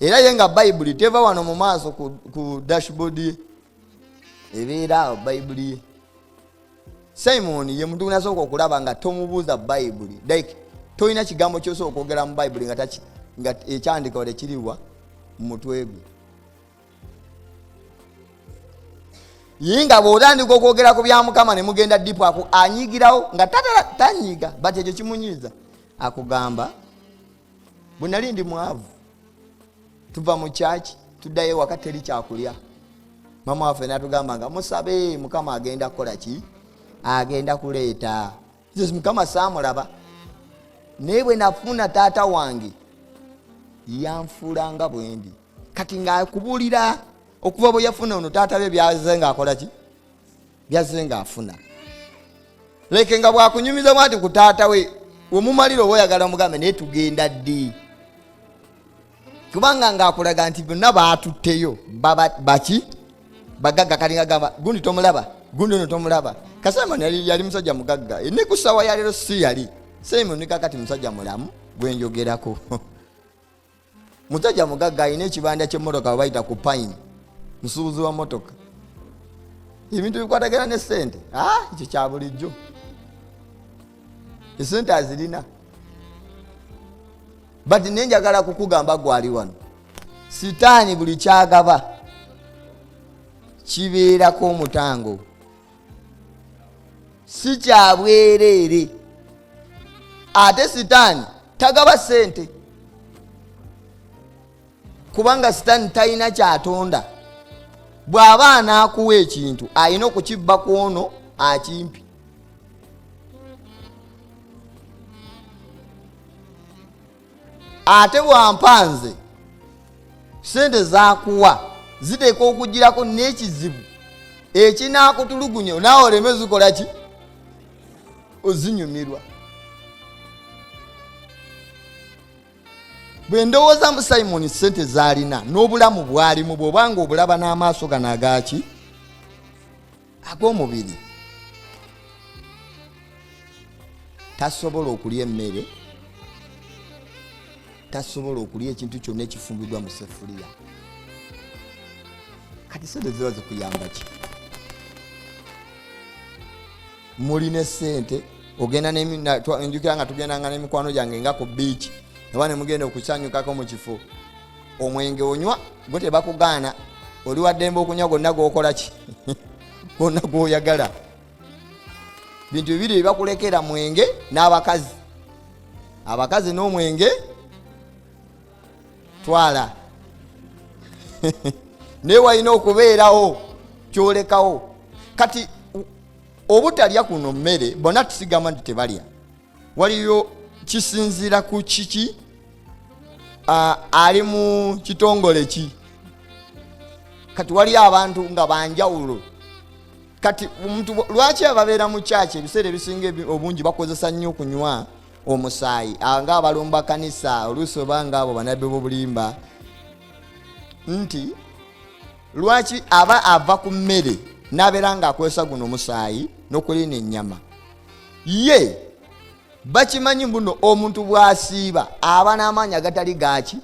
Era ye nga Bayibuli teva wano mu maaso ku dashboard ye, ebeera awo Bayibuli ye. Simon ye muntu nasooka okulaba nga tomubuuza Bayibuli, like toyina kigambo ky'osooka okwogera mu Bayibuli nga ekyandika ole kiriwa mu mutwe gwe. Ye nga bw'otandika okwogera ku bya Mukama ne mugenda dipu anyigirawo nga tanyiga, but ekyo kimunyiiza. Akugamba bwe nali ndi mwavu, tuva mu church tuddayo waka teri kyakulya, mama waffe n'atugamba nga musabe Mukama agenda kukola ki? agenda kuleeta. Nze Mukama saamulaba naye bwe nafuna taata wange yanfuula nga bwendi. Kati ng'akubuulira okuva bwe yafuna ono taata be byaze ng'akola ki? Byaze ng'afuna. Leke nga bwakunyumiza bwati ku taata we wemumalira oba oyagala mugambe naye tugenda ddi. Kubanga ng'akulaga nti bonna baatutteyo baki bagagga. Kati ng'agamba gundi tomulaba, gundi ono tomulaba. Kasamani yali musajja mugagga. Ne ku ssaawa ya leero si yali. Simon kakati musajja mulamu gwe njogerako. Musajja mugagga alina ekibanda ky'emmotoka bayita ku Pine. Musuubuzi wa mmotoka. Ebintu bikwatagana ne ssente. Ekyo kya bulijjo. Esente azirina. Bati nenjagala kukugamba gwali wano. Sitaani buli kyagaba kibeerako omutango. Si kya bwereere. Ate Sitaani tagaba ssente. Kubanga Sitaani talina kyatonda. Bw'aba anaakuwa ekintu alina okukibba ku ono akimpi. Ate bw'ampanze ssente zaakuwa ziteeka okugirako n'ekizibu ekinaakutulugunya naawe oleme zikola ki? Ozinyumirwa. Bwe ndowooza mu Simon ssente z'alina n'obulamu bw'alimu bw'obanga obulaba n'amaaso gano agaaki ag'omubiri, tasobola okulya emmere, tasobola okulya ekintu kyonna ekifumbiddwa mu sefuliya. Kati ssente ziba zikuyamba ki? Mulina ssente ogenda njukira nga tugendanga n'emikwano gyange nga ku biiki oba ne mugenda okusanyukako mu kifo, omwenge onywa gwe tebakugaana, oli wa ddembe okunywa gonna gwokola ki? Gonna gwoyagala. Bintu bibiri bibakulekera mwenge n'abakazi. Abakazi n'omwenge twala. Naye walina okubeerawo kyolekawo. Kati obutalya kuno mmere bonna tusigama nti tebalya. Waliyo kisinziira ku kiki ali mu kitongole ki. Kati waliyo abantu nga banjawulo. Kati omuntu lwaki ababeera mu kyaki ebiseera ebisinga obungi bakozesa nnyo okunywa omusaayi nga abalumba kanisa oluusi oba nga abo banabbi b'obulimba, nti lwaki aba ava ku mmere n'abeera ng'akozesa guno omusaayi n'okulina ennyama. Ye bakimanyi buno omuntu bw'asiiba aba n'amaanyi agatali gaaki.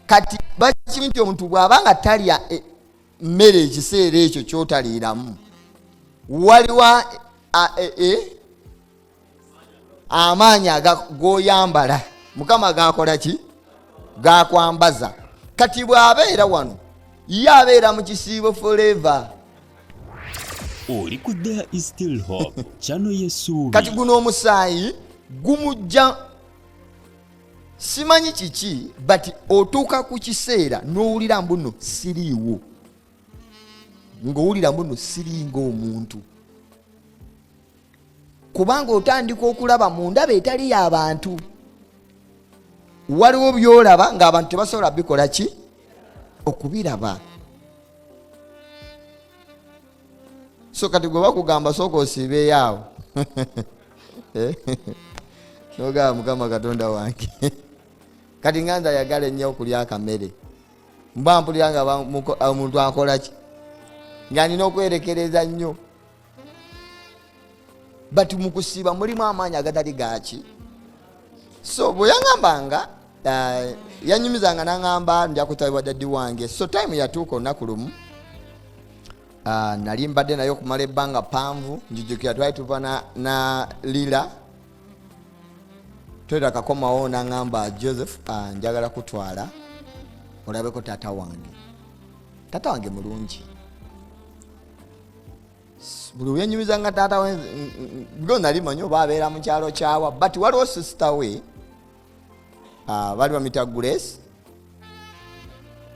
Kati bakimanyi nti omuntu bw'aba nga talya mmere ekiseera ekyo ky'otaliiramu, waliwo amaanyi ag'oyambala Mukama gakola ki? Gakwambaza. Kati bw'abeera wano ye abeera mu kisiibo forever. Oli ku There Is Still Hope channel y'essuubi. Kati guno omusaayi gumujja simanyi kiki, but otuuka ku kiseera n'owulira mbuno siriiwo, ng'owulira mbuno siringa omuntu, kubanga otandika okulaba mu ndaba etali y'abantu. Waliwo byolaba ng'abantu tebasobola bikola ki? Okubiraba. So kati gwe bakugamba sooka osiibeeyo awo n'ogamba Mukama Katonda wange kati nga nze ayagala ennyo okulya akamere, mba mpulira nga omuntu akola ki? Nga nina okwerekereza nnyo. But mu kusiiba mulimu amaanyi agatali gaaki. So bwe yangambanga yanyumizanga n'angamba nja kutabibwa daddi wange. So time yatuuka olunaku lumu, nali mbadde naye okumala ebbanga panvu, njijukira twali tuva na Lila twera kakomawo n'angamba Joseph, njagala kutwala olabeko taata wange. Taata wange mulungi. Buli wenyumizanga taata we go nali manyo babeera mu kyalo kyawa, but waliwo sister we bali bamita Grace,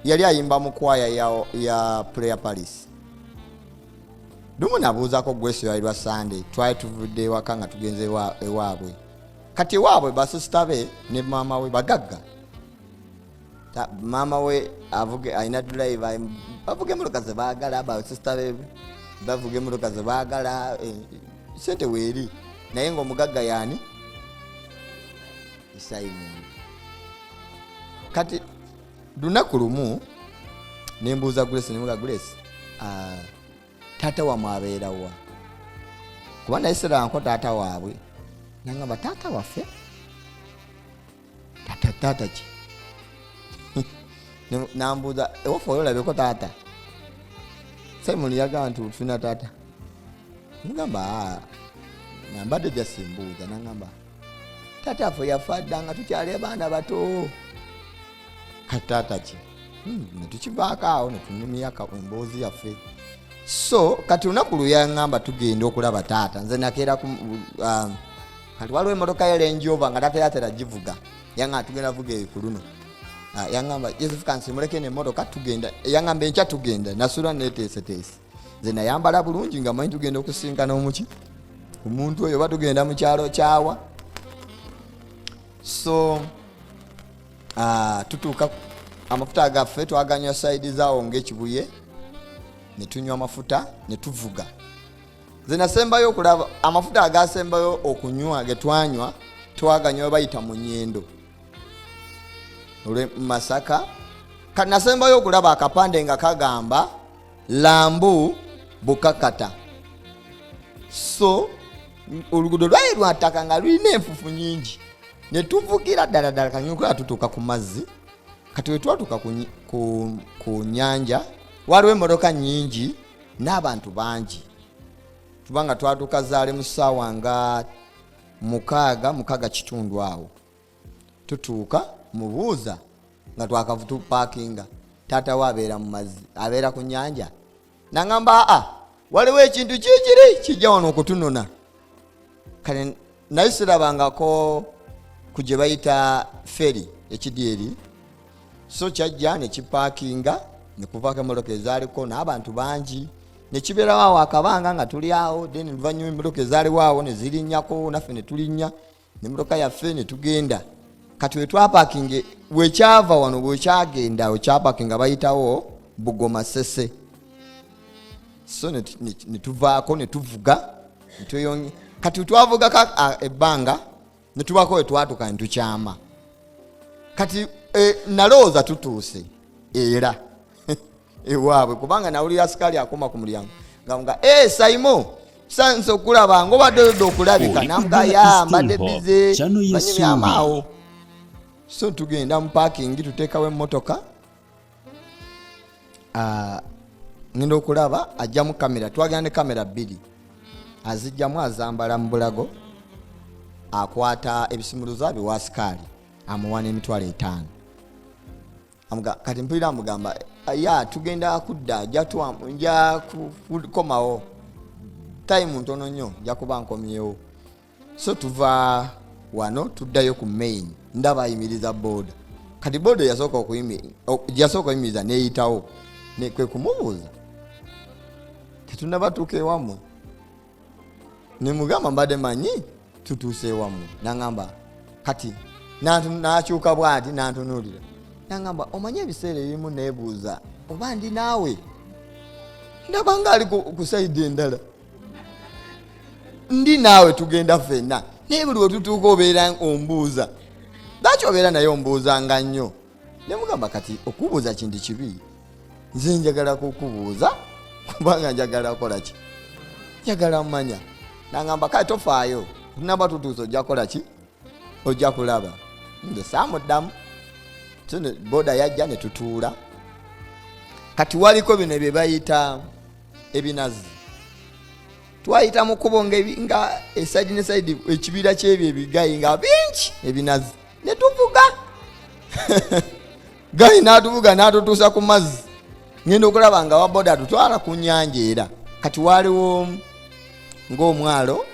yali ayimba mu kwaya ya Prayer Palace. lumu nabuuzako Grace yali lwa Sunday twali tuvudde ewaka nga tugenze ewaabwe kati ewaabwe basisita be ne maama we bagagga maama we avuge alina driver bavuge emmotoka ze baagala basisita be bavuge emmotoka ze baagala sente weeri naye ng'omugagga yaani Simon. Kati lunaku lumu nembuuza Grace nemuga Grace taata wamwe abeera wa kuba nayisira nko taata waabwe nangamba taata waffe taata ki nambuuza ewaffe olabeko taata Simon yagamba nti tufuna taata mugamba nambadde jasimbuuza nangamba taata ffe yafadda nga tukyali abaana bato kati taata ki netukivaako awo netunumyaka emboozi yaffe so kati lunaku luyaŋŋamba tugenda okulaba taata nze nakeera kati waliwo emmotoka ya Range Rover nga taata yatera givuga yaŋŋamba tugenda vuga ku luno yaŋŋamba Joseph kansimuleke n'emmotoka tugenda yaŋŋamba enkya tugenda nasula neteeseteese nze nayambala bulungi nga manyi tugenda okusinkana omuki omuntu oyo oba tugenda mu kyalo kyawa so tutuuka amafuta gaffe twaganywa saidi zaawo ng'ekibuye ne tunywa amafuta ne tuvuga nze nasembayo okulaba amafuta agasembayo okunywa ge twanywa twaganywa bayita mu Nyendo olwe Masaka kati nasembayo okulaba akapande nga kagamba Lambu Bukakata so oluguudo lwali lwataka nga lulina enfufu nyingi ne tuvugira ddala kanyukula tutuuka ku mazzi kati we twatuuka ku Nyanja waliwo emmotoka nyingi n'abantu bangi kubanga twatuuka zaale mu ssaawa nga mukaaga kitundu awo tutuuka mubuuza nga twakavutu paakinga taata we abeera mu mazzi abeera ku Nyanja nangamba waliwo ekintu kikiri kijja wano okutunona kale naye sirabangako ku gye bayita feri ekidyeri so kyajja ne kipaakinga ne kuvaako emmotoka ezaaliko n'abantu bangi ne kibeerawo awo akabanga nga tuli awo then luvannyuma emmotoka ezaaliwo awo ne zirinnyako naffe ne tulinnya n'emmotoka yaffe ne tugenda kati we twapaakinga wekyava wano wekyagenda wekyapaakinga bayitawo Bugoma Sese so ne tuvaako ne tuvuga kati twavugako ebbanga ne tubako we twatuuka ne tukyama kati nalowooza tutuuse era ewaabwe kubanga nawulira asikali akoma ku mulyango ngamuga Simon sanse okulaba ngobadde odde okulabika namuga ya mbadde bize banyamaawo so tugenda mu parking tuteekawo emmotoka ngenda okulaba ajjamu kamera twagenda ne kamera 2 azijjamu azambala mu bulago akwata ebisimuluza biwa asikali amuwa n'emitwalo 5 amuga kati mpulira amugamba tugenda kudda nja kukomawo time ntono nnyo nja kuba nkomyewo so tuva wano tuddayo ku main ndaba ayimiriza boda kati boda yasooka okuyimiriza neeyitawo kwe kumubuuza tetunaba tuuka ewammwe nemugamba mbadde manyi tutuuse ewammwe nangamba kati nakyuka bwati nantunuulira nangamba omanyi ebiseera ebimu neebuuza oba ndi naawe ndaba nga ali ku saidi endala ndi naawe tugenda ffenna naye buli we tutuuka obeera ombuuza lwaki obeera naye ombuuzanga nnyo nemugamba kati okubuuza kintu kibi nze njagala kukubuuza kubanga njagala kola ki njagala mmanya nangamba kale tofaayo tunaba tutuusa ojja kola ki ojja kulaba nze saamuddamu tune boda yajja ne tutuula kati waliko bino bye bayita ebinazi twayita mu kkubo nga esaidi ne saidi ekibira kyebyo ebigayi nga bingi ebinazi ne tuvuga gayi n'atuvuga n'atutuusa ku mazzi ngenda okulaba nga wa boda tutwala ku Nyanja era kati waliwo ng'omwalo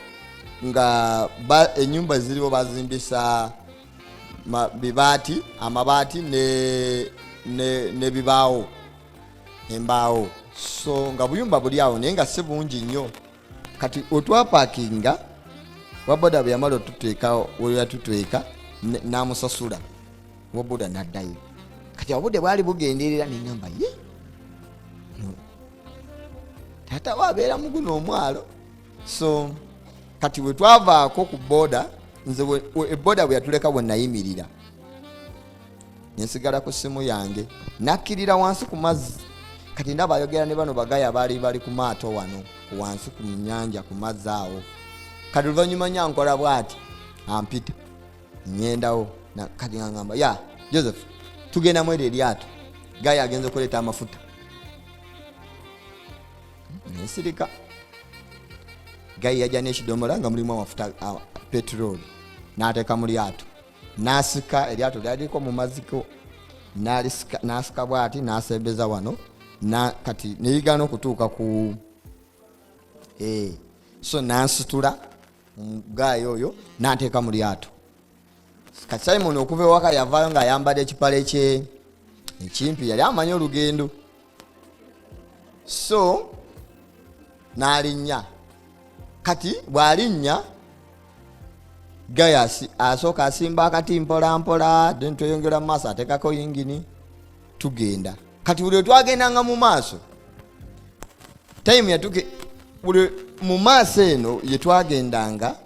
nga ennyumba ziriwo bazimbisa amabaati ne bibaawo embaawo so nga buyumba buli awo naye nga si bungi nnyo. Kati otwapakinga waboda bwe yamala otuteeka we yatuteeka n'amusasula waboda n'addayo. Kati obudde bwali bugenderera neŋŋamba ye taata wabeera mu guno omwalo. So kati we twavaako ku boda, nze eboda bwe yatuleka bwe nayimirira nensigala ku ssimu yange nakkirira wansi ku mazzi. Kati ndaba ayogera ne bano bagaya bali ku maato wano ku wansi ku nyanja ku mazzi awo. Kati oluvannyuma nyankola bw'ati ampita nyendawo kati ngamba ya Joseph tugenda mu eryato gaya agenze okuleeta amafuta. Nsirika gaya yajja n'ekidomola nga mulimu amafuta petroli n'ateeka mu lyato n'asika eryato lyaliko mu maziko n'asika bw'ati n'asembeza wano kati neyigana okutuuka ku so n'ansitula gaya oyo n'ateeka mu lyato. Kati Simon okuva ewaka yavaayo ng'ayambadde ekipale kye ekimpi, yali amanyi olugendo. So n'alinnya. Kati bw'alinnya gaya asooka asimba akati mpola mpola, then tweyongera mu maaso ateekako yingini tugenda. Kati buli twagendanga mu maaso time yatuke buli mu maaso eno ye twagendanga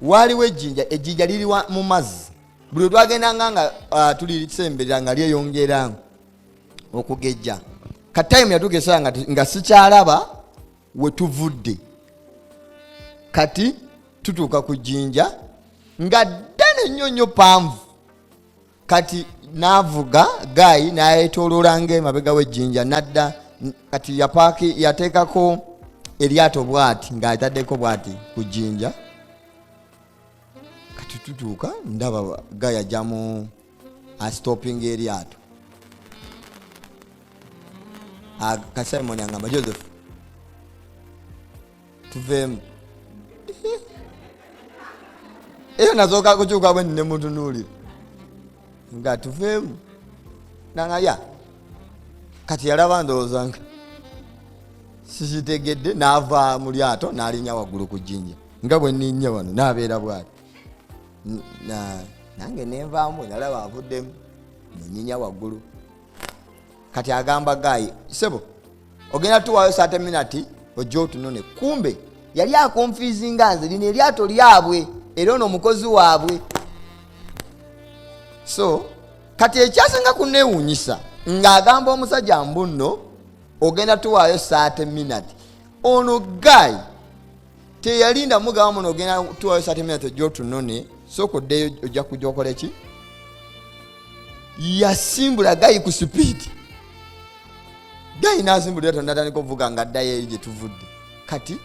waliwo ejjinja liri mu mazzi. Buli twagendanga nga tulisemberera nga lyeyongera okugejja. Kati time yatuke esanga nga sikyalaba we tuvudde. Kati tutuuka ku jjinja nga ddene nnyo nnyo panvu. Kati n'avuga gayi n'ayetooloola ng'emabega w'ejjinja n'adda. Kati yateekako eryato bw'ati ng'ataddeko bw'ati ku jjinja. Kati tutuuka ndaba gayi ajjamu asitopinga eryato. Simon angamba Joseph tuveemu. Eyo nasooka kukyuka bwe ne mutunuulira nga tuveemu nangaya. Kati yalaba ndowooza nga sikitegedde n'ava mu lyato n'alinnya waggulu ku jjinja nga bwe nninnya wano n'abeera bwati. Nange nenvaamu nalaba avuddemu nenyinya waggulu. Kati agamba gayi sebo ogenda tuwaayo saate minati ojja otunone. Kumbe yali akonfizinga nze lino eryato lyabwe era ono omukozi waabwe. So kati ekyasinga kunneewuunyisa ng'agamba omusajja mbunno ogenda tuwaayo saate minati. Ono gayi teyalinda mugamba muno ogenda tuwaayo saate minati ojja otunone sooka oddeyo ojja kujja okola ki. Yasimbula gayi ku sipiidi. Gayi n'asimbula eryato n'atandika okuvuga nga addayo eri gye tuvudde. Kati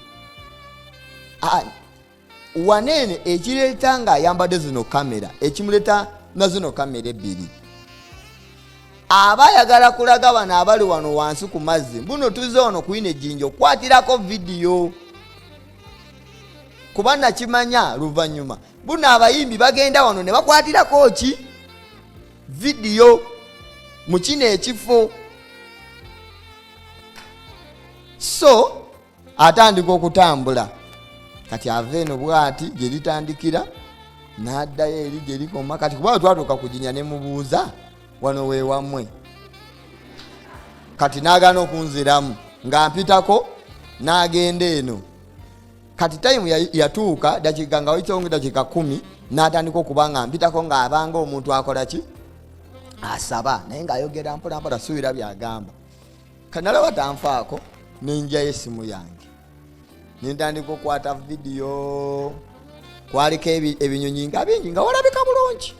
waneene ekireeta ng'ayambadde zino kamera, ekimuleeta na zino kamera ebbiri, aba ayagala kulaga bano abali wano wansi ku mazzi buno tuzze wano kuyina ejjinja okwatirako vidiyo. Kuba nakimanya luvannyuma buno abayimbi bagenda wano ne bakwatirako ki vidiyo mu kino ekifo. So atandika okutambula. Kati ava eno bw'ati gye litandikira n'addayo eri gye likoma. Kati kuba twatuuka ku jjinya ne mubuuza wano we wammwe. Kati n'agaana okunziramu ng'ampitako n'agenda eno. Kati time yatuuka dakiika nga wayitawo dakiika 10 n'atandika okuba nga mpitako ng'abanga omuntu akola ki asaba naye ng'ayogera mpola mpola suubira byagamba. Kanalaba tanfaako nenjayo essimu yange nentandika okukwata vidiyo. Kwaliko ebinyonyi nga bingi nga walabika bulungi.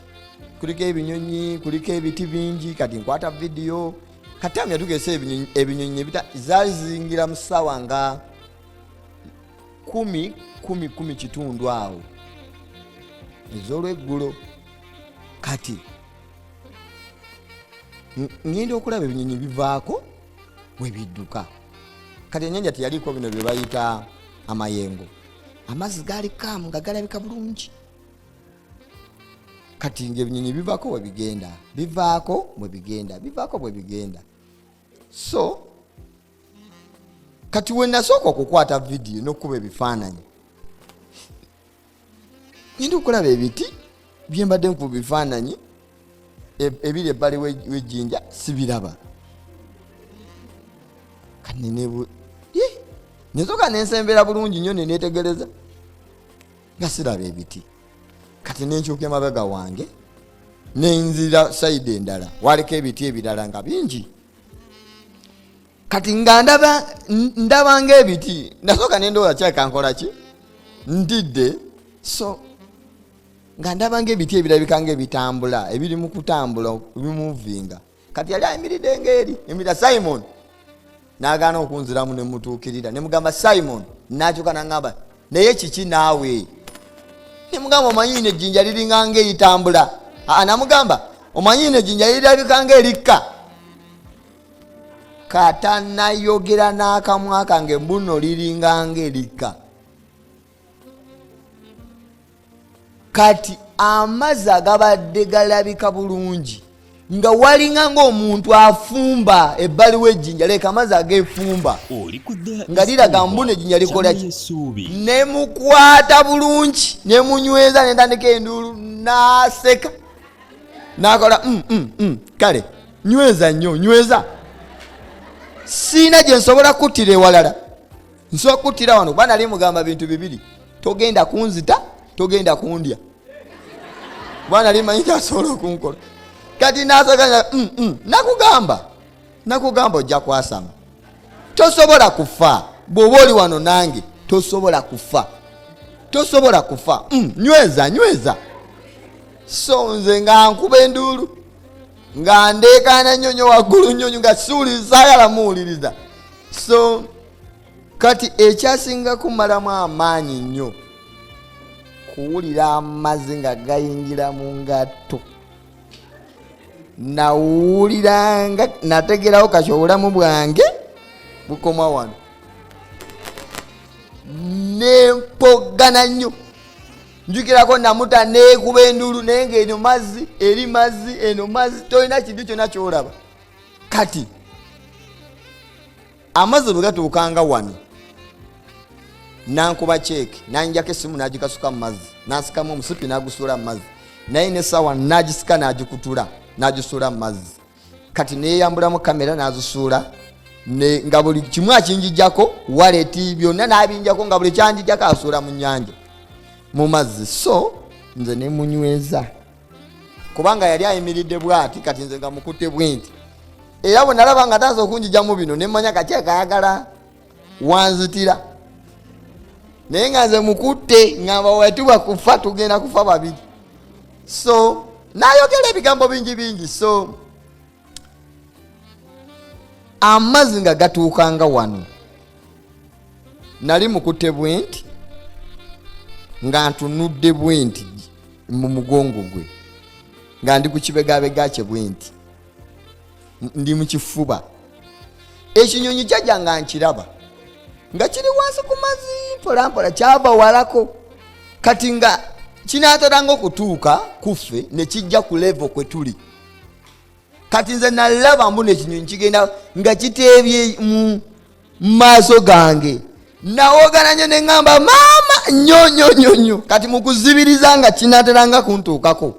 Kuliko ebinyonyi kuliko ebiti bingi. Kati nkwata vidiyo. Kati amu yatugesa ebinyonyi zaali zingira mu ssaawa nga 10 kitundu awo ez'olweggulo. Kati ngenda okulaba ebinyonyi bivaako we bidduka. Kati ennyanja teyaliko bino bye bayita amayengo. Amazzi gaali kaamu nga galabika bulungi. Kati ng'ebinyonyi bivaako we bigenda, bivaako bwe bigenda, bivaako bwe bigenda. So kati we nasooka okukwata vidiyo n'okuba ebifaananyi ngenda okulaba ebiti bye mbadde nkuba bifaananyi ebiri ebbali w'ejjinja sibiraba kati nesooka nensembera bulungi nnyo neneetegereza nga siraba ebiti kati nenkyuka emabega wange nenzira sayidi endala waliko ebiti ebirala nga bingi kati nga ndaba ng'ebiti nasooka nendowooza kyakankola ki ntidde so nga ndaba ng'ebiti ebirabika ng'ebitambula ebiri mu kutambula bimuvinga kati yali ayimiridde ng'eri emira Simon n'agaana okunziramu ne mutuukirira ne mugamba Simon n'akyuka n'aŋŋamba naye kiki naawe ne mugamba omanyi ino ejjinja liringa ng'eritambula namugamba omanyi ino ejjinja lirirabika ng'erikka katanayogera n'akamwa kange mbuno liringa ng'erikka kati amazzi agabadde galabika bulungi nga walinga ng'omuntu afumba ebbali w'ejjinja leka amazzi ageefumba nga liraga mbuno ejjinja likola ki ne mukwata bulungi ne munyweza nentandika enduulu n'aseka n'akola kale nyweza nnyo nyweza siina gye nsobola kuttira ewalala nsobola kuttira wano kuba nali mugamba bintu bibiri togenda kunzita togenda kundya bwana ali manyi kyasobola okunkola kati nasaganya nakugamba ojja kwasama tosobola kufa bw'oba oli wano nange tosobola kufa nyweza so nze nga nkuba enduulu nga ndeekaana nnyonyo waggulu nnyonyo nga saagala muwuliriza so kati ekyasinga kumalamu amaanyi nnyo kuwulira amazzi nga gayingira mu ngatto nawulira nga nategerawo kati obulamu bwange bukoma wano nempogana nnyo njukirako namuta neekuba enduulu naye ngaeno mazzi eri mazzi eno mazzi tolina kintu kyonna kyolaba kati amazzi bwe gatuukanga wano nankuba ceeki nanjako essimu nagikasuka mu mazzi nasikamu omusipi nagusuula mu mazzi naye nesawa nagisika nagikutula nagisuula mu mazzi kati neyambulamu kamera nazisuula nga buli kimu akinjijjako waleti byonna nabinjako nga buli kyanjijjako asuula mu nyanja mu mazzi so nze nemunyweza kubanga yali ayimiridde bwati kati nze nga mukutte bwenti era bwe nalaba nga taasa okunjijjamu bino nemmanya kakyekayagala wanzitira naye nga nze mukutte ngamba wetuba kufa tugenda kufa babiri so nayogera ebigambo bingi so amazzi nga gatuukanga wano nali mukutte bwenti nga ntunudde bwenti mu mugongo gwe nga ndi ku kibegabega kye bwenti ndi mu kifuba ekinyonyi kyajja nga nkiraba nga kiri wansi ku mazzi mpolampola kyava walako kati nga kinaataranga okutuuka kuffe ne kijja ku level kwe tuli kati nze nalaba mbu n'ekinyonyi kigenda nga kiteebye mu maaso gange nawogana nnyo ne ŋŋamba maama nnyo kati mu kuzibiriza nga kinaataranga kuntuukako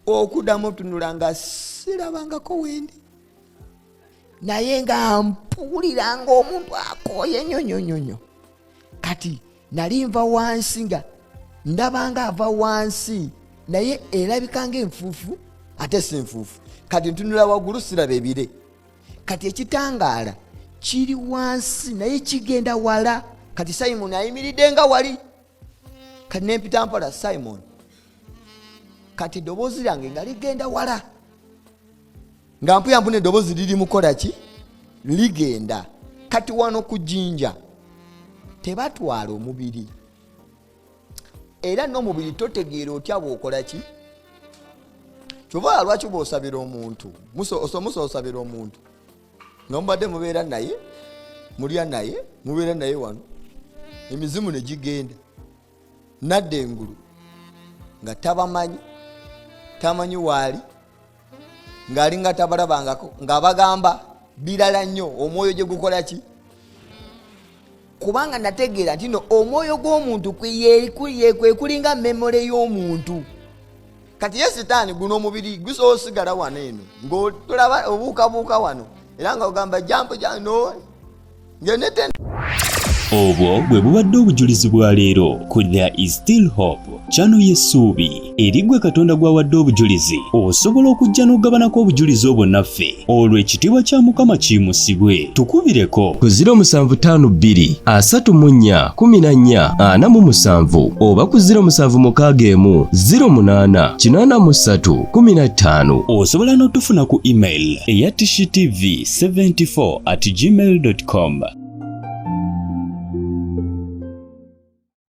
okuddamu otunula nga sirabangako wendi naye nga mpulira ng'omuntu akooye nnyo kati nali nva wansi nga ndabanga ava wansi naye erabika ng'enfuufu ate si nfuufu kati ntunula waggulu siraba ebire kati ekitangaala kiri wansi naye kigenda wala kati Simon ayimiridde nga wali kati nempita mpola Simon kati ddoboozi lyange nga ligenda wala nga mpuyampu n'eddoboozi liri mukola ki ligenda kati wano ku jjinja tebatwala omubiri era n'omubiri totegeera otya bw'okola ki kyova lwaki bw'osabira omuntu osabira omuntu nga mubadde mubeera naye mulya naye mubeera naye wano emizimu ne gigenda nadde engulu nga tamanyi waali ng'ali nga tabalabangako ng'abagamba birala nnyo omwoyo gye gukola ki kubanga nategeera nti no omwoyo gw'omuntu kwe kulinga memore y'omuntu. Kati ye Sitaani guno omubiri gusobola osigala wano eno ng'otulaba obuukabuuka wano era nga ogamba jambo no ngenete. Obwo bwe bubadde obujulizi bwa leero ku There is Still Hope channel y'essuubi eri gwe Katonda gwawadde obujulizi osobola okujja n'ogabanako obujulizi obwo naffe olwo ekitiibwa kya Mukama kiyimusibwe. Tukubireko ku 0752 34 14 47 oba ku 0761 08 83 15. Osobola n'otufuna ku email eyatishitv74@gmail.com.